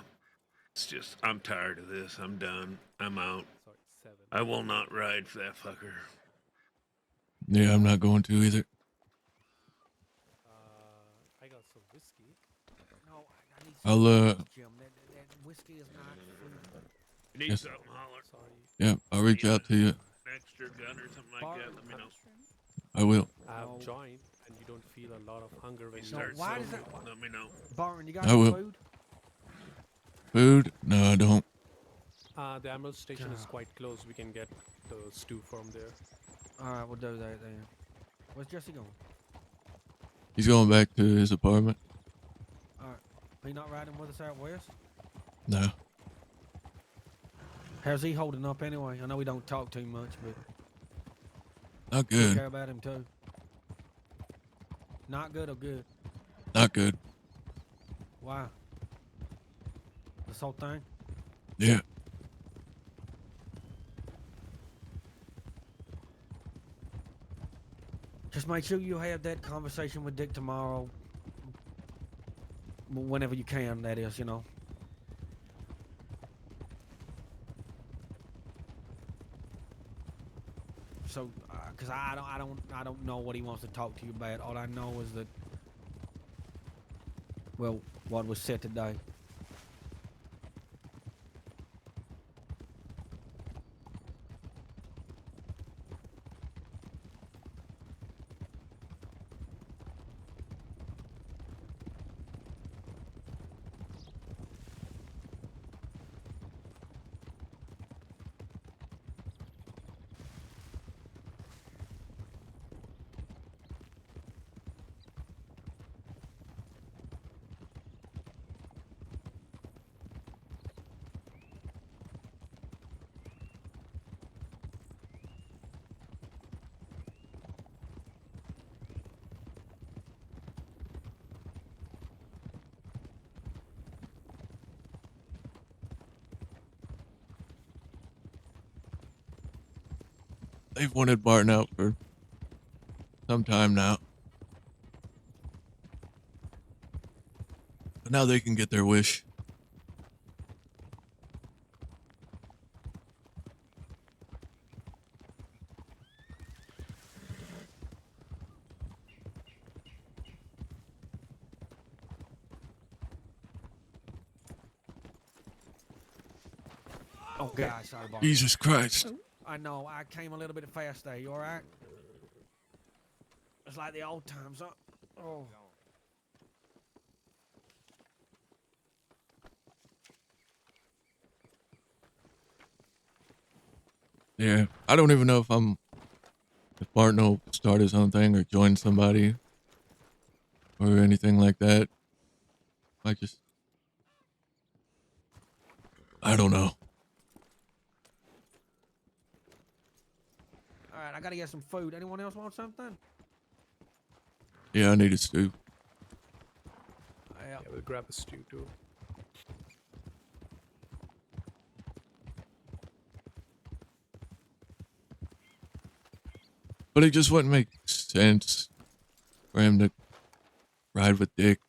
It's just, I'm tired of this. I'm done. I'm out. Sorry, 7. I will not ride for that fucker. Yeah, I'm not going to either. I got some whiskey. No, I need I'll, food, Jim. That whiskey is not food. You need Yes. something, holler. Sorry. Yeah, I'll reach out to you. An extra gun or something like that. Let me know. I will. I have No. joined, and you don't feel a lot of hunger when You you start why does sober, that- let me know. Barton, you got I some will. food? Food? No, I don't. The Emerald Station is God. quite close. We can get the stew from there. All right, we'll do that then. Where's Jesse going? He's going back to his apartment. All right. Are you not riding with us out west? No. How's he holding up anyway? I know we don't talk too much, but Not we good. care about him too. Not good or good? Not good. Why? This whole thing? Yeah. Just make sure you have that conversation with Dick tomorrow. Whenever you can, that is, you know. So, cause I don't know what he wants to talk to you about. All I know is that, well, what was said today. They've wanted Barton out for some time now. But now they can get their wish. Oh God, sorry, Barton. Jesus Christ. I know, I came a little bit fast there. You all right? It's like the old times, huh? Oh. Yeah. I don't even know if Barton will start his own thing or join somebody or anything like that. I don't know. All right, I gotta get some food. Anyone else want something? Yeah, I need a stew. Yeah, we'll grab a stew too. But it just wouldn't make sense for him to ride with Dick,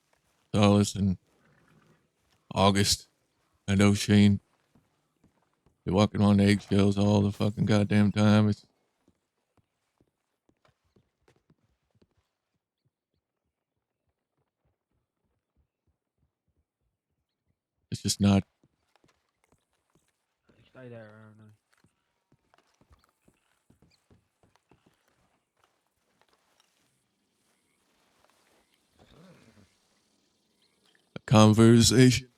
Solace, and August and O'Shane. They're walking on eggshells all the fucking goddamn time. It's just not. Stay there, Ernie. A conversation.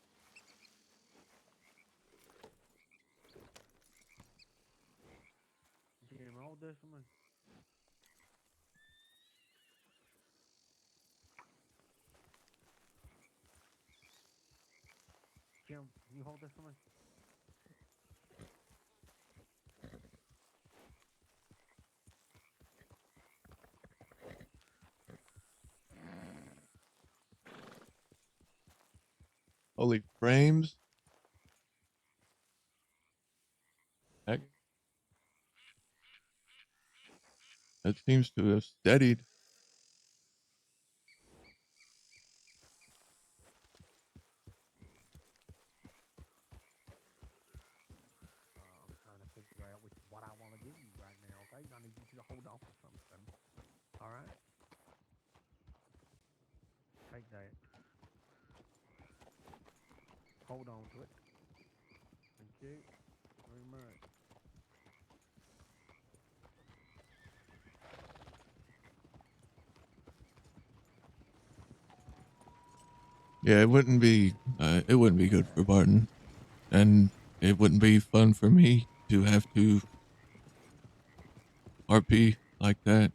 Jim, you hold this for me? Holy frames. Heck. That seems to have steadied. I'm trying to figure out what I want to give you right now, okay? I need you to hold on to something. All right? Take that. Hold on to it. Thank you very much. Yeah, it wouldn't be good for Barton, and it wouldn't be fun for me to have to RP like that.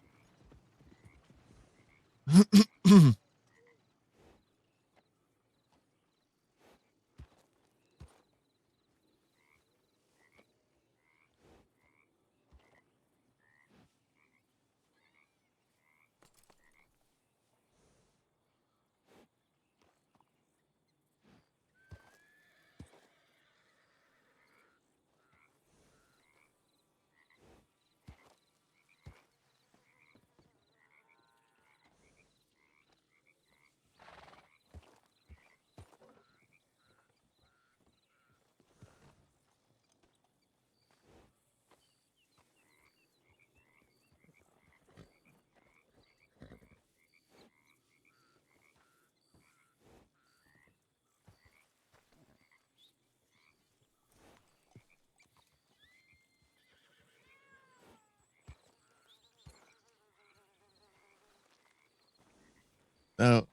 Now,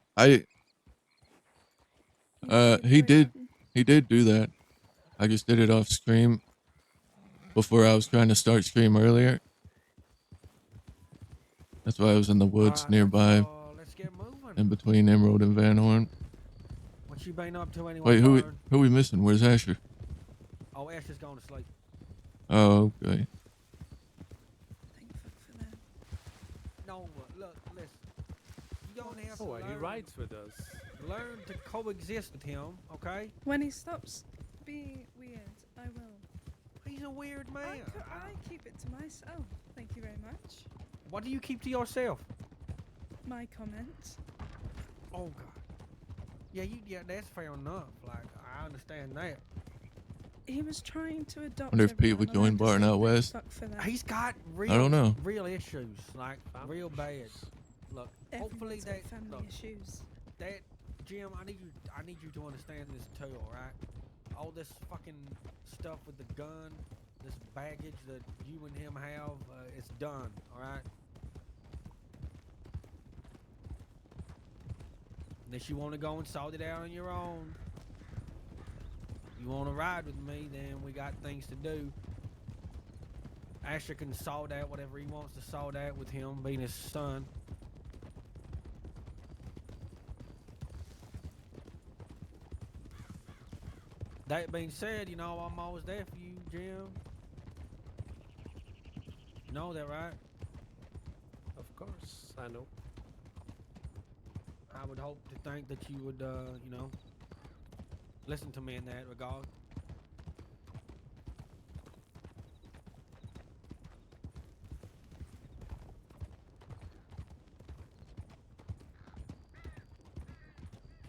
he did do that. I just did it off stream before I was trying to start stream earlier. That's why I was in the woods nearby, Let's get moving. in between Emerald and Van Horn. What you been up to anyway? Wait, who Barton? we missing? Where's Asher? Oh, Ash is going to sleep. Oh, okay. Thank fuck for that. No, look, listen. You don't have to Oh, he learn, rides with us. learn to coexist with him, okay? When he stops being weird, I will. He's a weird man. I keep it to myself. Thank you very much. What do you keep to yourself? My comments. Oh God. Yeah, that's fair enough. Like, I understand that. He was trying to adopt. Wonder if Pete everyone would and I join just Barton said, out "Thank west. fuck for that." He's got don't know. real issues, like real bad. Look, hopefully Everyone's got that family look, issues. that Jim, I need you to understand this too, alright? All this fucking stuff with the gun, this baggage that you and him have, it's done, alright? Unless you want to go and sort it out on your own. You want to ride with me, then we got things to do. Asher can sort out whatever he wants to sort out with him being his son. That being said, you know, I'm always there for you, Jim. You know that, right? Of course, I know. I would hope to think that you would, you know, listen to me in that regard.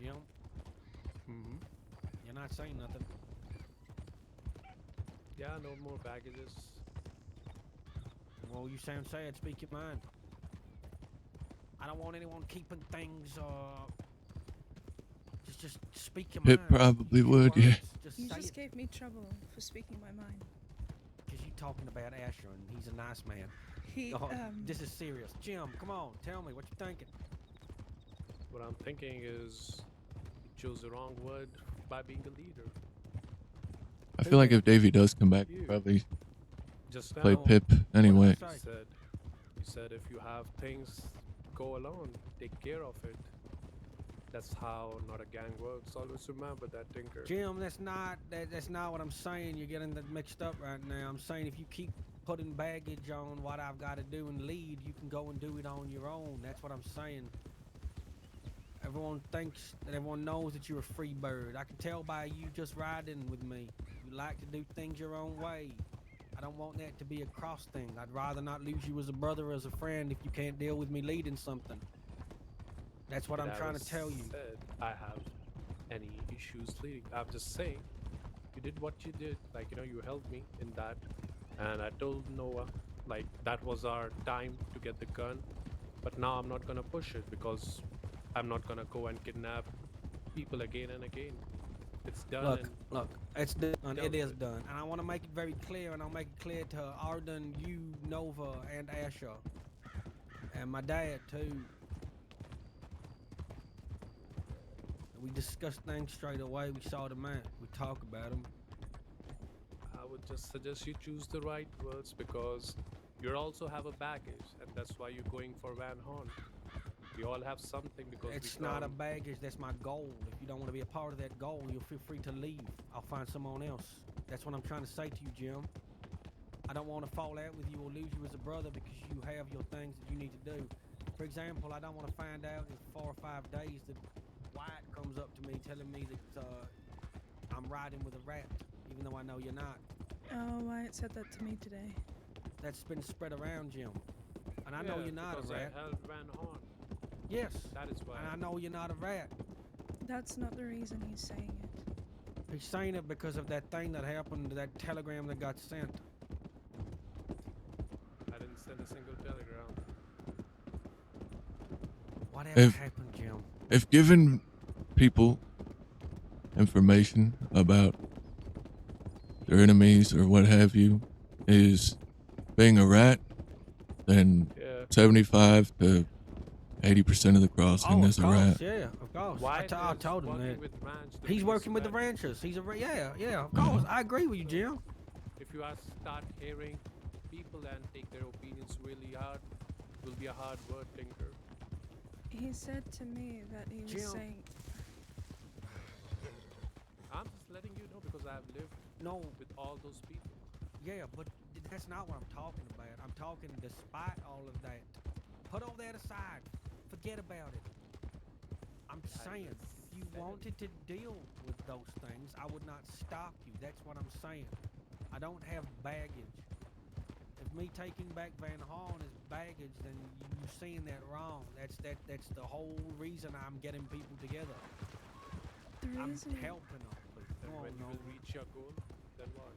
Jim, Mm-hmm. you're not saying nothing. Yeah, no more baggages. Well, you sound sad. Speak your mind. I don't want anyone keeping things, just speak your Pip mind. probably Use your would, yeah. words. Just You say just it. gave me trouble for speaking my mind. Because you're talking about Asher, and he's a nice man. He, Oh, this is serious. Jim, come on. Tell me what you're thinking. What I'm thinking is you chose the wrong word by being a leader. I feel like if Davey does come back, You. he'll probably Just play now, Pip anyway. Sorry. you said He said if you have things, go alone, take care of it. That's how not a gang works. Always remember that, Tinker. Jim, that's not what I'm saying. You're getting that mixed up right now. I'm saying if you keep putting baggage on what I've got to do and lead, you can go and do it on your own. That's what I'm saying. Everyone thinks that everyone knows that you're a free bird. I can tell by you just riding with me. You like to do things your own way. I don't want that to be a cross thing. I'd rather not lose you as a brother or as a friend if you can't deal with me leading something. That's what I'm trying to tell you. Said I have any issues leading. I'm just saying, you did what you did. Like, you know, you helped me in that. And I told Noah, like, that was our time to get the gun. But now I'm not gonna push it because I'm not gonna go and kidnap people again and again. It's done. Look, it's done. It is with. done. And I want to make it very clear, and I'll make it clear to Arden, you, Nova, and Asher. And my dad, too. We discussed things straight away. We saw them out. We talk about them. I would just suggest you choose the right words because you also have a baggage, and that's why you're going for Van Horn. We all have something because It's we not a come- baggage. That's my goal. If you don't want to be a part of that goal, you'll feel free to leave. I'll find someone else. That's what I'm trying to say to you, Jim. I don't want to fall out with you or lose you as a brother because you have your things that you need to do. For example, I don't want to find out in 4 or 5 days that Wyatt comes up to me telling me that I'm riding with a rat, even though I know you're not. Oh, Wyatt said that to me today. That's been spread around, Jim. And I know Yeah, you're not a because rat. I held Van Horn. Yes. That is why. And I know you're not a rat. That's not the reason he's saying it. He's saying it because of that thing that happened, that telegram that got sent. I didn't send a single telegram. Whatever If- happened, Jim? If giving people information about their enemies or what have you is being a rat, then Yeah. 75 to 80% of the crossing is of a course, rat. yeah, of course. I told him that. He's working with the ranchers. He's a yeah, of course. I agree with you, Jim. If you start hearing people and take their opinions really hard, it will be a hard word, Tinker. He said to me that he was Jim. saying, I'm just letting you know because I've lived No, with all those people. yeah, but that's not what I'm talking about. I'm talking despite all of that. Put all that aside. Forget about it. I'm saying, if you wanted to deal with those things, I would not stop you. That's what I'm saying. I don't have baggage. If me taking back Van Horn is baggage, then you're seeing that wrong. That's the whole reason I'm getting people together. the I'm reason helping them. And Come when on, you no. will reach your goal, then what?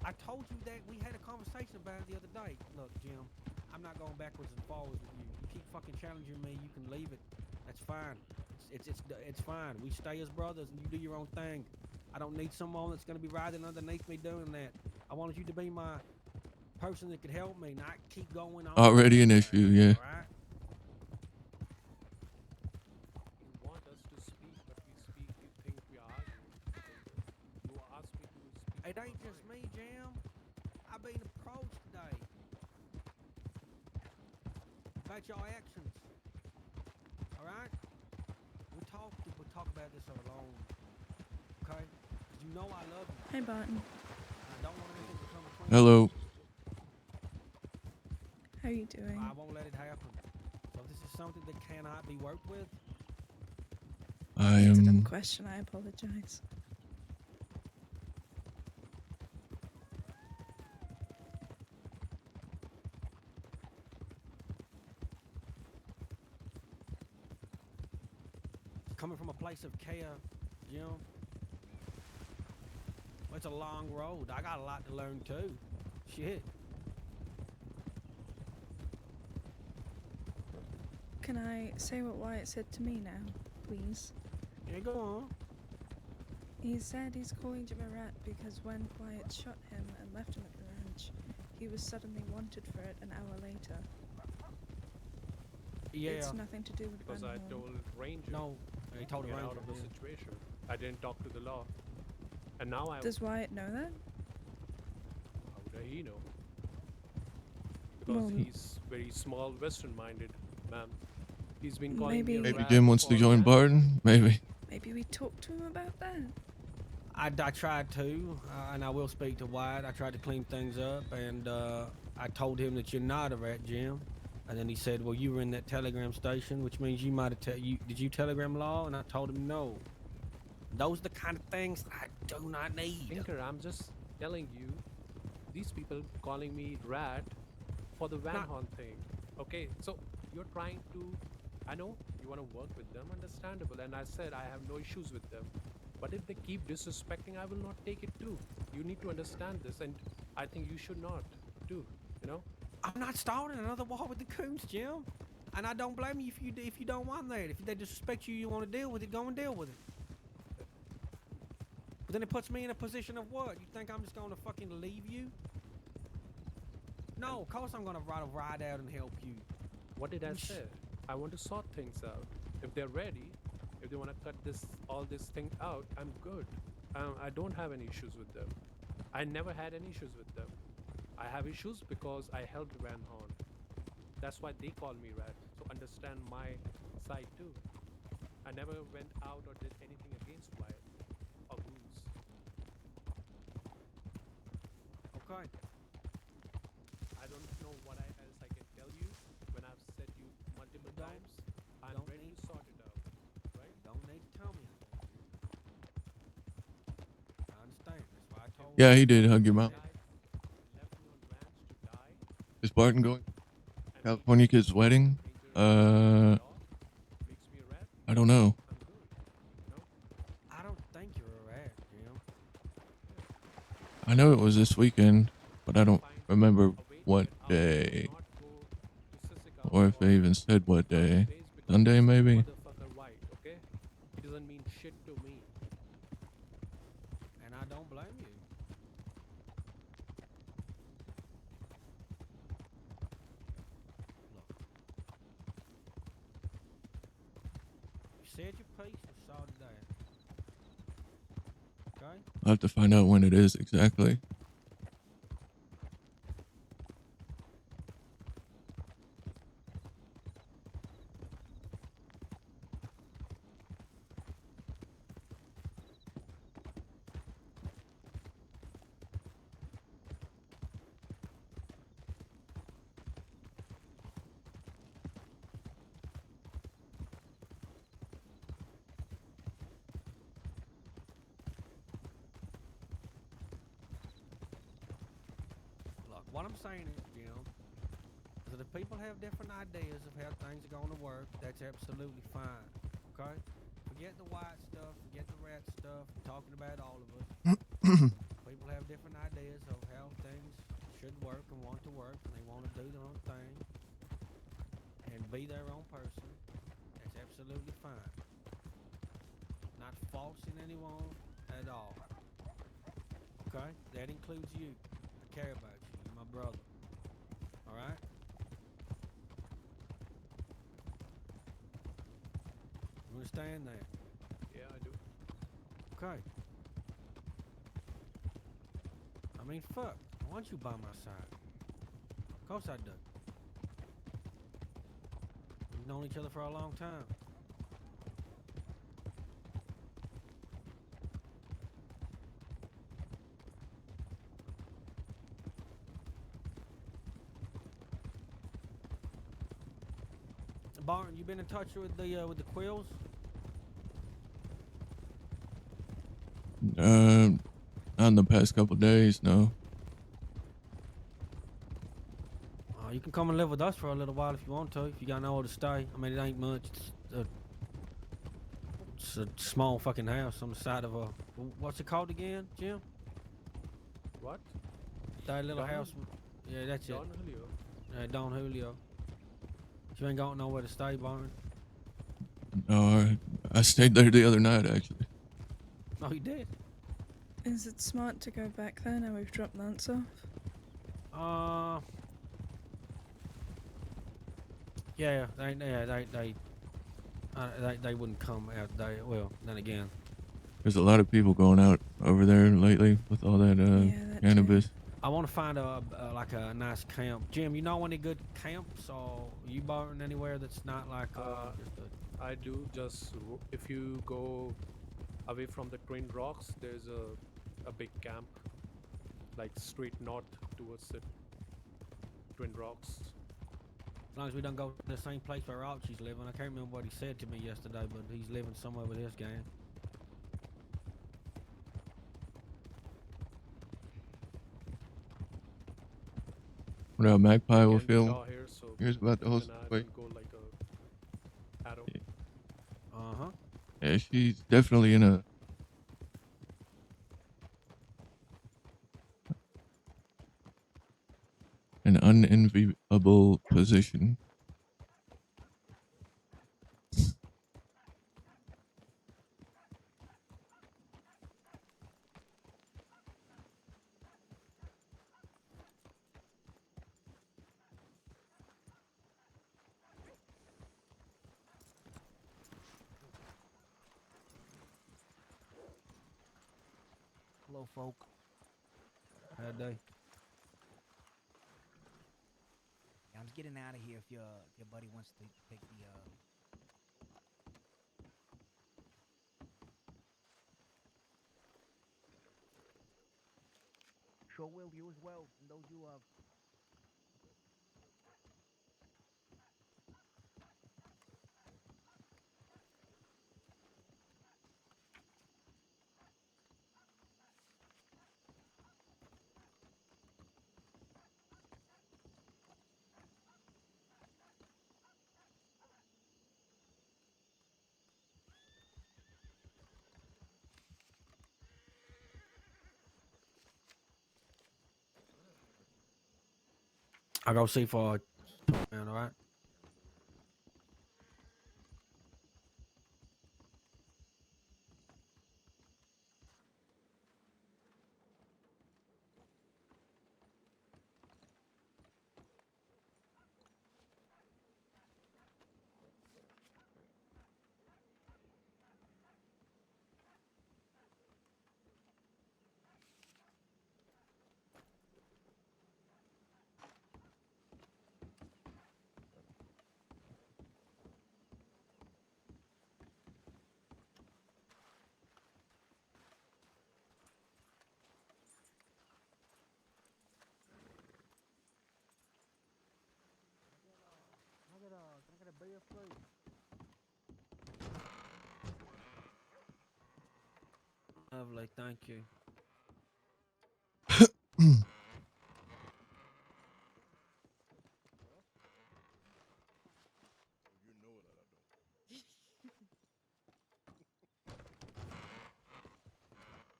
I told you that we had a conversation about it the other day. Look, Jim, I'm not going backwards and forwards with you. You keep fucking challenging me, you can leave it. That's fine. It's fine. We stay as brothers and you do your own thing. I don't need someone that's going to be riding underneath me doing that. I wanted you to be my person that could help me, not keep going on. Already an issue, yeah. Right? You want us to speak, but we speak, you think we are arguing. You ask me to speak. It ain't just me, Jim. I've been approached today about your actions. All right? We'll talk about this alone. Okay? 'Cause you know I love you. Hey, Barton. And I don't want anything to come between Hello. How are you doing? I won't let it happen. So if this is something that cannot be worked with, I It's a dumb am. question. I apologize. coming from a place of care, Jim, it's a long road. I got a lot to learn too. Shit. Can I say what Wyatt said to me now, please? Yeah, go on. He said he's calling Jim a rat because when Wyatt shot him and left him at the ranch, he was suddenly wanted for it an hour later. Yeah. It's nothing to do with Because Van I Horn. told Ranger No, he told to the get ranger. out of the yeah. situation. I didn't talk to the law. And now I Does Wyatt know that? how would he know? because Well, he's very small, Western-minded, ma'am. He's been calling me a maybe- Maybe rat Jim wants to for join that. Barton. Maybe. Maybe we talk to him about that. I tried to, and I will speak to Wyatt. I tried to clean things up, and I told him that you're not a rat, Jim. And then he said, "Well, you were in that telegram station, which means you might have did you telegram law?" And I told him no. Those are the kind of things I do not need. Tinker, I'm just telling you, these people calling me rat for the Van Not- Horn thing. Okay, so you're trying to, I know you want to work with them, understandable, and I said I have no issues with them. But if they keep disrespecting, I will not take it too. You need to understand this, and I think you should not too, you know? I'm not starting another war with the coons, Jim. And I don't blame you if you don't want that. If they disrespect you, you want to deal with it, go and deal with it. But then it puts me in a position of what? You think I'm just going to fucking leave you? No, of course I'm going to ride out and help you. What did I You sh- say? I want to sort things out. If they're ready, if they want to cut all this thing out, I'm good. I don't have any issues with them. I never had any issues with them. I have issues because I helped Van Horn. That's why they call me rat. So understand my side too. I never went out or did anything against Wyatt or Goose. Okay. I don't know what else I can tell you when I've said you multiple Don't- times. I'm don't ready need- to sort it out. Right? Don't need to tell me. I understand. That's why I told Yeah, he did hug him out. Guys left me on ranch to die. Is Barton going to And California kid's wedding? makes me a rat. I don't know. I'm good. You know? I don't think you're a rat, Jim. I know it was this weekend, but I don't Find remember a way to what get out, day, not go to Sisika or if they even said what day. Sunday, maybe? Motherfucker white, okay? It doesn't mean shit to me. And I don't blame you. Look. You said your piece and saw it there. Okay? I'll have to find out when it is exactly. Look, what I'm saying is, Jim, is that if people have different ideas of how things are going to work, that's absolutely fine. Okay? Forget the white stuff, forget the rat stuff, I'm talking about all of us. People have different ideas of how things should work and want to work, and they want to do their own thing and be their own person. That's absolutely fine. Not falsing anyone at all. Okay? That includes you. I care about you. You're my brother. Alright? You understand that? Yeah, I do. Okay. I mean, fuck. I want you by my side. Of course I do. We've known each other for a long time. Barton, you been in touch with the Quills? Not in the past couple days, no. You can come and live with us for a little while if you want to, if you got nowhere to stay. I mean, it ain't much. It's a small fucking house on the side of a... What's it called again, Jim? What? That little Don- house... Yeah, that's it. Don Julio. Don Julio. You ain't got nowhere to stay, Barton. No, I stayed there the other night, actually. No, you did. Is it smart to go back there now we've dropped Lance off? Yeah, they wouldn't come out there. Well, then again, There's a lot of people going out over there lately with all that Yeah, that too. cannabis. I want to find like a nice camp. Jim, you know any good camps, or you Barton anywhere that's not like just a... I do just if you go away from the Twin Rocks, there's a big camp, like straight north towards the Twin Rocks. As long as we don't go to the same place where Archie's living. I can't remember what he said to me yesterday, but he's living somewhere with his gang. What up, Magpie? We'll Again, we feel. draw here, so Here's about the keep host. an eye, Wait. don't go like a arrow. Uh-huh. Yeah, she's definitely in an unenviable position. Hello, folk. How'd they? Yeah, I'm just getting out of here if your buddy wants to take the Sure will, you as well, and those you love. I'll go see for man, alright? Can I get a beer, please? Lovely, thank you.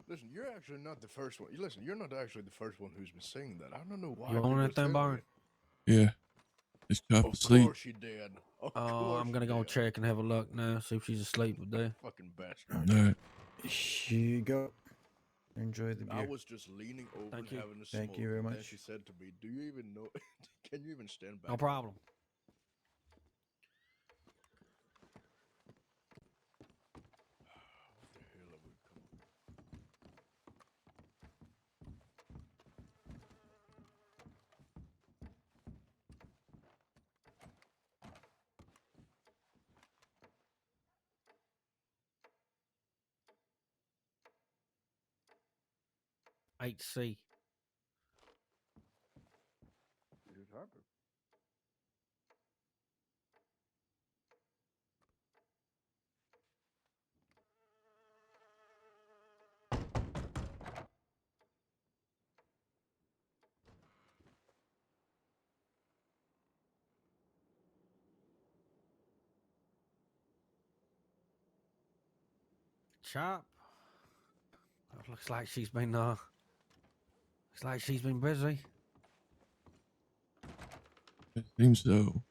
Listen, you're actually not the first one. Listen, you're not actually the first one who's been saying that. I don't know why. You want people that then, say Barton? Yeah. Just chop Of asleep. course you did. Of Oh, course I'm gonna you go did. check and have a look now, see if she's asleep with that. Fucking bastard. All right. Here you go. Enjoy the beer. I was just leaning over Thank and you. having a Thank smoke. you very and Then much. she said to me, "Do you even know? Can you even stand back?" No problem. What the hell have we come? 8C. It just happened. Chop. It looks like she's been busy. It seems so.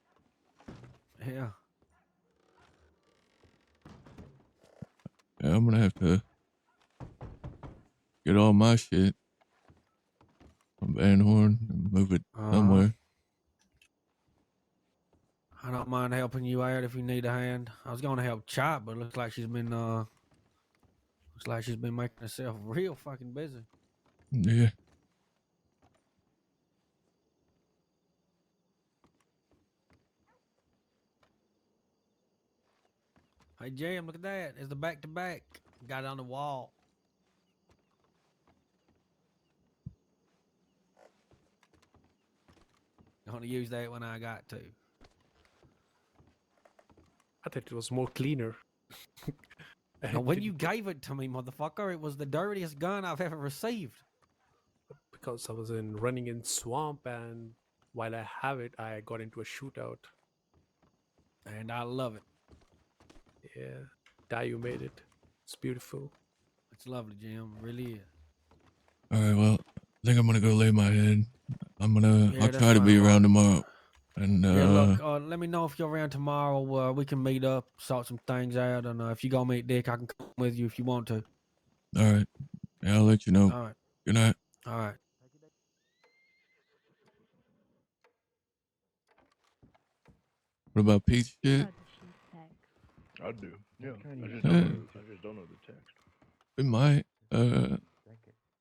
Yeah. Yeah, I'm gonna have to get all my shit from Van Horn and move it somewhere. I don't mind helping you out if you need a hand. I was going to help Chop, but it looks like she's been making herself real fucking busy. Yeah. Hey, Jam, look at that. It's the back-to-back. Got it on the wall. I'm going to use that when I got to. I thought it was more cleaner. Now, when you gave it to me, motherfucker, it was the dirtiest gun I've ever received. Because I was running in swamp, and while I have it, I got into a shootout. And I love it. Yeah, Dai, you made it. It's beautiful. It's lovely, Jim. It really is. All right, well, I think I'm gonna go lay my head. Yeah, I'll that's try to fine, be Rob. around tomorrow. And Yeah, look, let me know if you're around tomorrow. We can meet up, sort some things out, and if you go meet Dick, I can come with you if you want to. all right, yeah, I'll let you know. All right. Good night. All right. What about Pete's shit? I do. Yeah. I just don't know the text. We might. I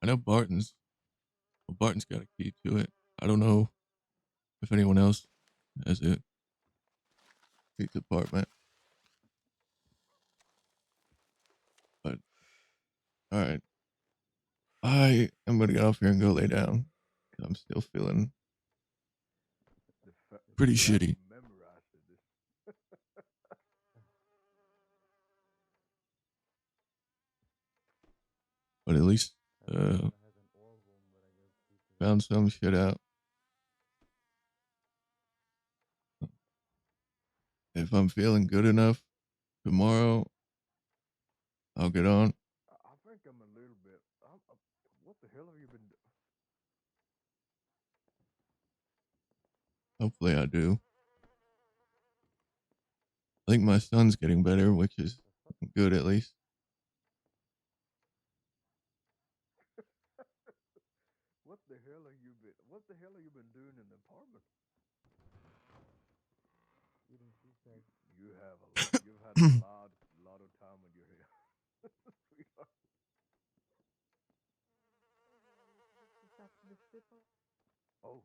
know Barton's. Well, Barton's got a key to it. I don't know if anyone else has it. Pete's apartment. But all right, I am gonna get off here and go lay down. I'm still feeling pretty shitty. But at least found some shit out. If I'm feeling good enough tomorrow, I'll get on. I think I'm a little bit. What the hell have you been doing? Hopefully I do. I think my son's getting better, which is good at least. What the hell have you been? What the hell have you been doing in the apartment? You have a lot. You've had a lot of time on your hands. Oh.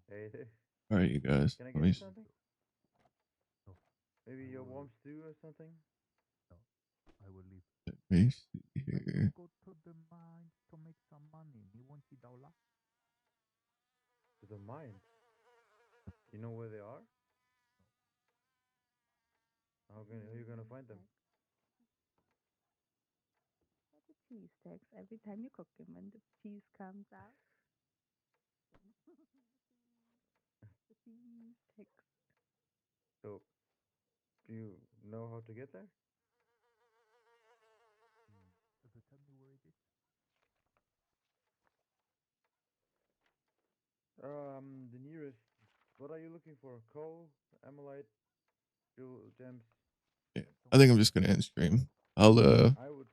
Hey, All right, you guys. can I Let get me you something? Maybe your warm stew or something? I will leave. let me see here. Go to the mine to make some money. You want $1? To the mine. You know where they are? How are you gonna find them? The cheese sticks. Every time you cook them, when the cheese comes out. The cheese sticks. So, do you know how to get there? If you tell me where it is. The nearest. What are you looking for? Coal, amylite, jewel, gems? Yeah, I think I'm just gonna end stream. I'll I would